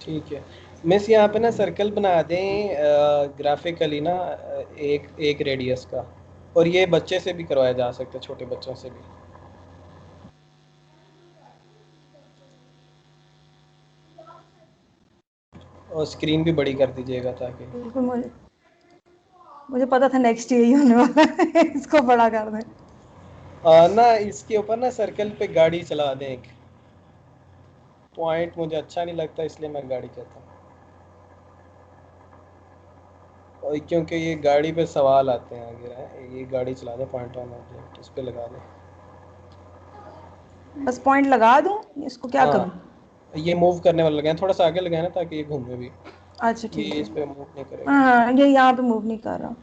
ठीक है मिस, यहाँ पे ना सर्कल बना दें ग्राफिकली ना, एक एक रेडियस का, और ये बच्चे से भी करवाया जा सकता है, छोटे बच्चों से भी। और स्क्रीन भी बड़ी कर दीजिएगा ताकि बिल्कुल मुझे पता था नेक्स्ट ईयर ही होने वाला है इसको बड़ा कर दें। ना इसके ऊपर ना सर्कल पे गाड़ी चला दें, एक पॉइंट मुझे अच्छा नहीं लगता इसलिए मैं गाड़ी कहता हूँ, और क्योंकि ये गाड़ी पे सवाल आते हैं आगे है, ये गाड़ी चला दें, पॉइंट ऑन ऑब्जेक्ट इस पे लगा दें। बस पॉइंट लगा दूं, इसको क्या करूं? हाँ ये मूव करने वाला लगाएं, थोड़ा सा आगे लगाएं ना ताकि ये घूमे भी। अच्छा ये ठीक इस है। पे मूव नहीं करेगा। हाँ, ये यहाँ पे मूव नहीं कर रहा।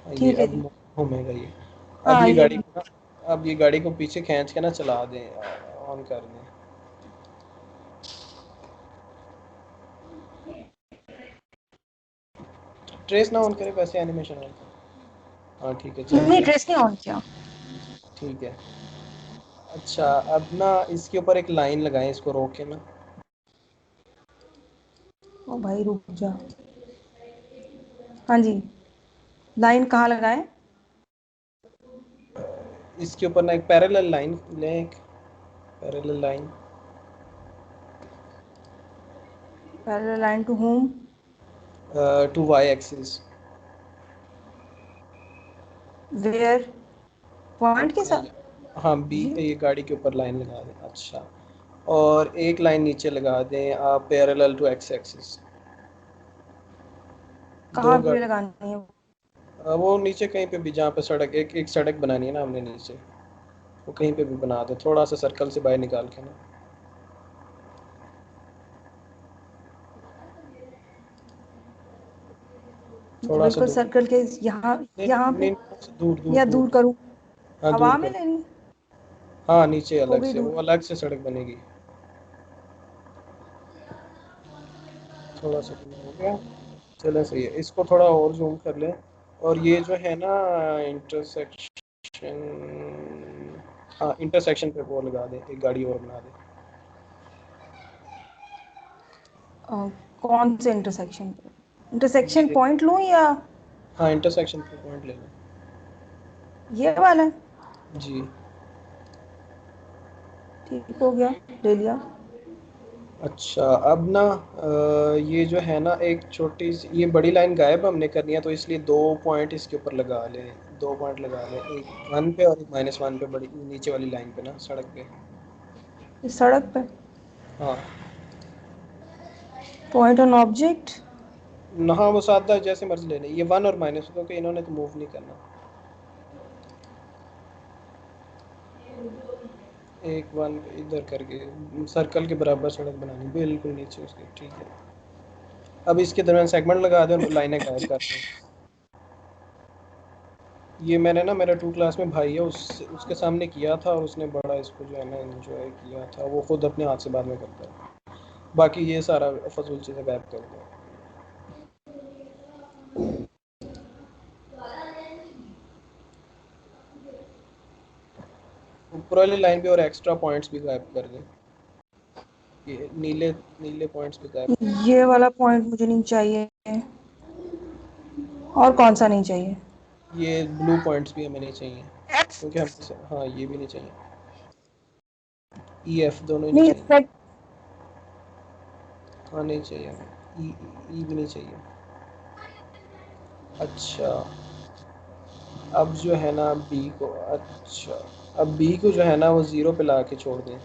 ये ठीक है अब जी। घूमेगा ये। अब हाँ ये ये गाड़ी को ना, अब ये गाड़ी को पीछे खींच के ना चला दें, ऑन कर दें। ट्रेस ना ऑन करे, वैसे एनिमेशन ऑन कर। हाँ ठीक है चल नहीं, गया। ट्रेस नहीं ऑन किया। ठीक है। अच्छा अब ना इसके ऊपर एक लाइन लगाएं, इसको रोक के ना। ओ भाई रुक जा। हाँ जी, लाइन कहाँ लगाए? इसके ऊपर ना एक पैरेलल लाइन लें, एक parallel line parallel line to home. To Y axis. Where? Point के साथ? हाँ बी, जी ये गाड़ी के ऊपर लाइन लगा दें। अच्छा, और एक लाइन नीचे लगा दें पैरेलल टू एक्स एक्सिस। दो कहाँ पे गाड़ी लगानी है? वो नीचे कहीं पे भी, जहाँ पे सड़क, एक एक सड़क बनानी है ना हमने नीचे, वो कहीं पे भी बना दे, थोड़ा सा सर्कल से बाहर निकाल के ना। थोड़ा सा बिल्कुल दूर, सर्कल के यहाँ, नहीं यहाँ पे, नहीं दूर दूर या दूर। दूर करूँ? हाँ हवा दूर में कर। लेनी? हाँ नीचे हो अलग गई से, वो दूर। अलग से सड़क बनेगी। थोड़ा सा दूर हो गया, चलो सही है। इसको थोड़ा और जूम कर लें, और ये जो है ना इंटरसेक्शन, हाँ इंटरसेक्शन पे वो लगा दें, एक गाड़ी और बना दें। कौन से इंटरसेक्शन पे? इंटरसेक्शन ये पॉइंट लूँ या हाँ इंटरसेक्शन पे पॉइंट ले लें। ये वाला? जी ठीक हो गया, ले लिया। अच्छा अब ना ये जो है ना एक छोटी सी, ये बड़ी लाइन गायब हमने करनी है, तो इसलिए 2 पॉइंट इसके ऊपर लगा लें, 2 पॉइंट लगा लें, एक 1 पे और एक -1 पे, बड़ी नीचे वाली लाइन पे ना, सड़क पे। इस सड़क पे हाँ पॉइंट ऑन ऑब्जेक्ट। हाँ वो सादा जैसे मर्जी ले लें, ये 1 और माइनस, क्योंकि इन्होंने तो मूव नहीं करना। एक 1 इधर करके सर्कल के बराबर सड़क बनानी, बिल्कुल नीचे उसके। ठीक है, अब इसके दरमियान सेगमेंट लगा दें और लाइनें गायब कर दें। ये मैंने ना, मेरा 2 क्लास में भाई है, उसके सामने किया था, और उसने बड़ा इसको जो है ना एंजॉय किया था, वो खुद अपने हाथ से बाद में करता है। बाकी ये सारा फजूल चीज़ें गायब कर दो। ऊपर वाली लाइन पे और एक्स्ट्रा पॉइंट्स भी गायब कर दें, ये नीले नीले पॉइंट्स भी गायब कर ये वाला पॉइंट मुझे नहीं चाहिए। और कौन सा नहीं चाहिए? दें। ये ब्लू पॉइंट्स भी हमें नहीं चाहिए, क्योंकि हम, हाँ ये भी नहीं चाहिए, ई एफ दोनों ही नहीं नहीं चाहिए। सेट। हाँ नहीं चाहिए हमें, ई ई भी नहीं चाहिए। अच्छा अब जो है ना बी को, अच्छा अब बी को जो है ना वो 0 पे ला के छोड़ दें।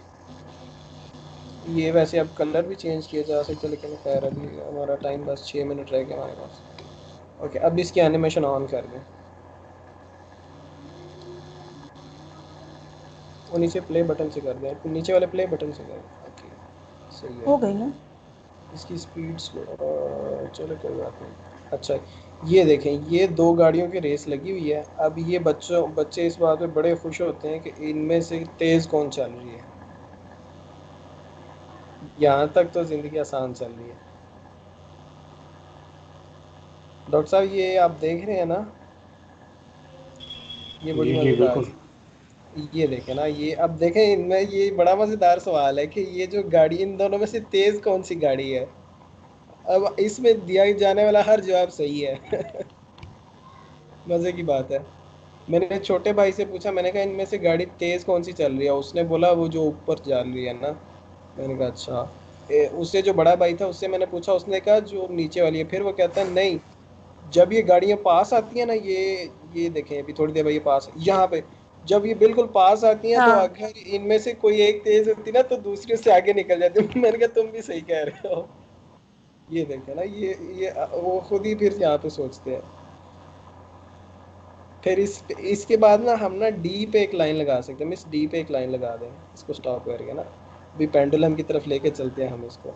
ये वैसे अब कलर भी चेंज किया जा सकता है, लेकिन खैर अभी हमारा टाइम बस 6 मिनट रह गया हमारे पास। ओके अब इसकी एनिमेशन ऑन कर दें। वो नीचे प्ले बटन से कर दें, नीचे वाले प्ले बटन से कर दें। ओके सही है। हो गई ना? इसकी स्पीड्स चलो कोई बात नहीं। अच्छा ये देखें, ये 2 गाड़ियों की रेस लगी हुई है। अब ये बच्चे इस बात पे बड़े खुश होते हैं कि इनमें से तेज़ कौन चल रही है। यहाँ तक तो ज़िंदगी आसान चल रही है। डॉक्टर साहब ये आप देख रहे हैं ना, ये बड़ी जी जी मजेदार बिल्कुल। चीज, ये देखें ना, ये अब देखें इनमें, ये बड़ा मजेदार सवाल है कि ये जो गाड़ी, इन दोनों में से तेज कौन सी गाड़ी है। अब इसमें दिया जाने वाला हर जवाब सही है। मजे की बात है। मैंने छोटे भाई से पूछा, मैंने कहा इनमें से गाड़ी तेज कौन सी चल रही है, उसने बोला वो जो ऊपर चल रही है ना। मैंने कहा अच्छा। उससे जो बड़ा भाई था उससे मैंने पूछा, उसने कहा जो नीचे वाली है। फिर वो कहता है नहीं, जब ये गाड़ियां पास आती है ना, ये देखें अभी थोड़ी देर बाद ये पास यहाँ पे, जब ये बिल्कुल पास आती हैं तो हाँ अगर इनमें से कोई एक तेज होती ना तो दूसरी उससे आगे निकल जाती। मैंने कहा तुम भी सही कह रहे हो। ये देखे ना, ये वो खुद ही फिर यहाँ पे सोचते हैं। फिर इसके बाद ना हम ना डी पे एक लाइन लगा सकते हैं, मिस डी पे एक लाइन लगा दें, इसको स्टॉप करके ना, अभी पेंडुलम की तरफ लेके चलते हैं हम इसको।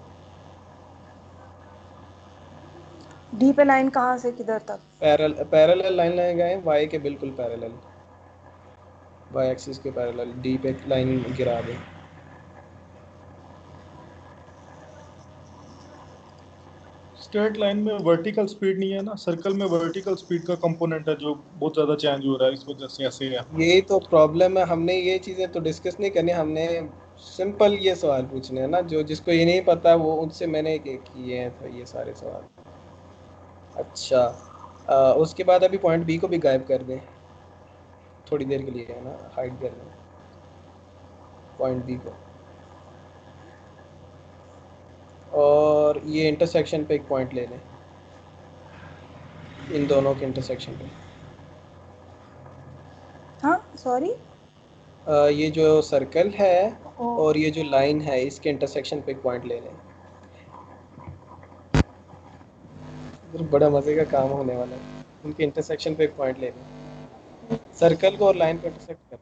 डी पे लाइन कहाँ से किधर तक? पैरेलल लाइन लगाएं, वाई के बिल्कुल पैरेलल, वाई एक्सिस के पैरेलल डी पे लाइन गिरा दें। स्ट्रेट लाइन में वर्टिकल स्पीड नहीं है ना, सर्कल में वर्टिकल स्पीड का कंपोनेंट है जो बहुत ज़्यादा चेंज हो रहा है, इस वजह से ऐसे है। यही तो प्रॉब्लम है, हमने ये चीज़ें तो डिस्कस नहीं करनी, हमने सिंपल ये सवाल पूछने हैं ना, जो जिसको ये नहीं पता वो उनसे मैंने किए हैं तो ये सारे सवाल। अच्छा, उसके बाद अभी पॉइंट बी को भी गायब कर दें थोड़ी देर के लिए, है ना, हाइड कर दें पॉइंट बी को, और ये इंटरसेक्शन पे एक पॉइंट ले लें, इन दोनों के इंटरसेक्शन पे। हाँ सॉरी। ये जो सर्कल है और ये जो लाइन है इसके इंटरसेक्शन पे एक पॉइंट ले लें। इधर बड़ा मजे का काम होने वाला है, उनके इंटरसेक्शन पे एक पॉइंट ले लें, सर्कल को और लाइन को इंटरसेक्ट कर।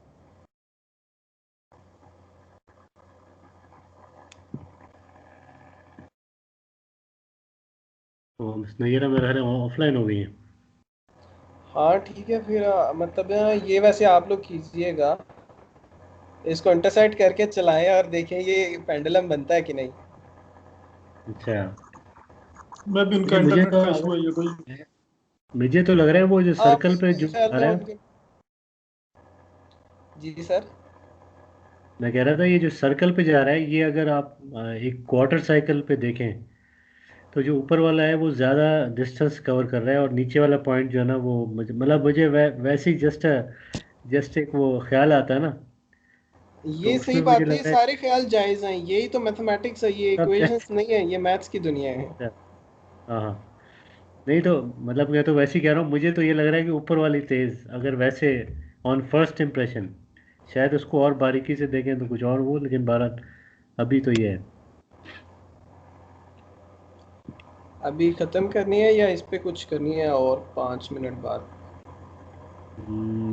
तो मिस नैयरा मेरा ख्याल है ऑफलाइन हो गई है। हाँ ठीक है फिर, मतलब ये वैसे आप लोग कीजिएगा, इसको इंटरसेक्ट करके चलाएं और देखें ये पेंडुलम बनता है कि नहीं। अच्छा। मैं भी उनका नहीं मुझे इंटरनेट तो का इशू है ये कोई। मुझे तो लग रहा है वो जो हाँ सर्कल पे मेरे जो ख्याल आ में रहा है। उनके, जी सर। मैं कह रहा था ये जो सर्कल पे जा रहा है ये अगर आप एक क्वार्टर साइकिल पे देखें तो जो ऊपर वाला है वो ज़्यादा डिस्टेंस कवर कर रहा है और नीचे वाला पॉइंट जो है ना वो मतलब मुझे वैसे ही जस्ट जस्ट एक वो ख्याल आता है ना। तो ये सही उसमें मुझे बात है, ये लग रहा सारे ख्याल जायज़ हैं, यही तो मैथमेटिक्स है, ये है सब इक्वेशंस नहीं है, ये मैथ्स की दुनिया है। अच्छा। हाँ हाँ। नहीं तो मतलब मैं तो वैसे ही कह रहा हूँ मुझे तो ये लग रहा है कि ऊपर वाली तेज अगर वैसे ऑन फर्स्ट इम्प्रेशन शायद उसको और बारीकी से देखें तो कुछ और वो, लेकिन बारह अभी तो ये है। अभी ख़त्म करनी है या इस पे कुछ करनी है और 5 मिनट बाद?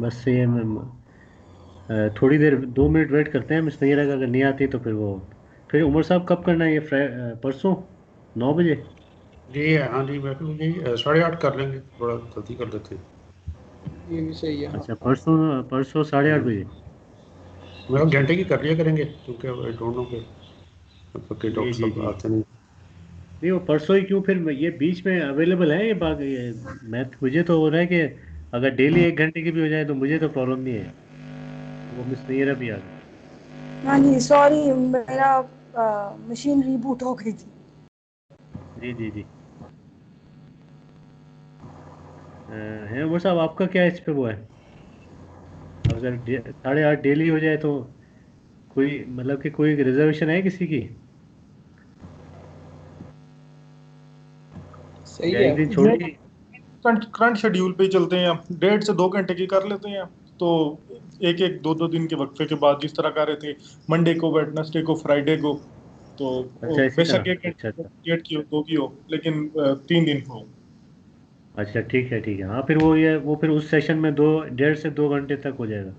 बस ये थोड़ी देर 2 मिनट वेट करते हैं मिस नैयरा का, अगर नहीं आती तो फिर वो फिर उमर साहब कब करना है ये परसों 9 बजे। जी हाँ जी, मैं भी यही 8:30 कर लेंगे, थोड़ा जल्दी कर देते हैं। ये भी सही है, हाँ। अच्छा परसों परसों 8:30 बजे। मेरा घंटे की कर लिया करेंगे, क्योंकि आई डोंट नो कि मतलब कि जी डॉक्टर जी साहब जी। आते नहीं। नहीं वो परसों ही क्यों, फिर ये बीच में अवेलेबल है ये बात ये मैं मुझे तो हो रहा है कि अगर डेली 1 घंटे की भी हो जाए तो मुझे तो प्रॉब्लम नहीं है। वो मिस नैयरा भी आ गई। हाँ जी सॉरी, मेरा मशीन रीबूट हो गई थी। जी जी जी। है उमर साहब आपका क्या इस पे वो है, अगर 8:30 डेली हो जाए तो कोई मतलब कि कोई रिजर्वेशन है किसी की, सही या है। एक दिन ये छोड़िए। करंट करंट शेड्यूल पे ही चलते हैं, 1.5 से 2 घंटे की कर लेते हैं। तो एक एक दो दो दिन के वक्फे के बाद जिस तरह कर रहे थे, मंडे को, वेडनेसडे को, फ्राइडे को, तो अच्छा इसी बेशक तरह, एक अच्छा घंटे अच्छा। डेट की हो, दो की हो, लेकिन 3 दिन हो। अच्छा ठीक है हाँ फिर वो ये वो फिर उस सेशन में 1.5 से 2 घंटे तक हो जाएगा।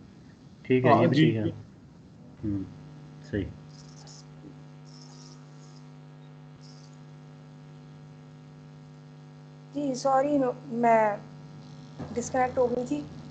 ठीक है हाँ ये भी जी। ठीक है। सही। जी सॉरी, मैं डिस्कनेक्ट हो गई थी।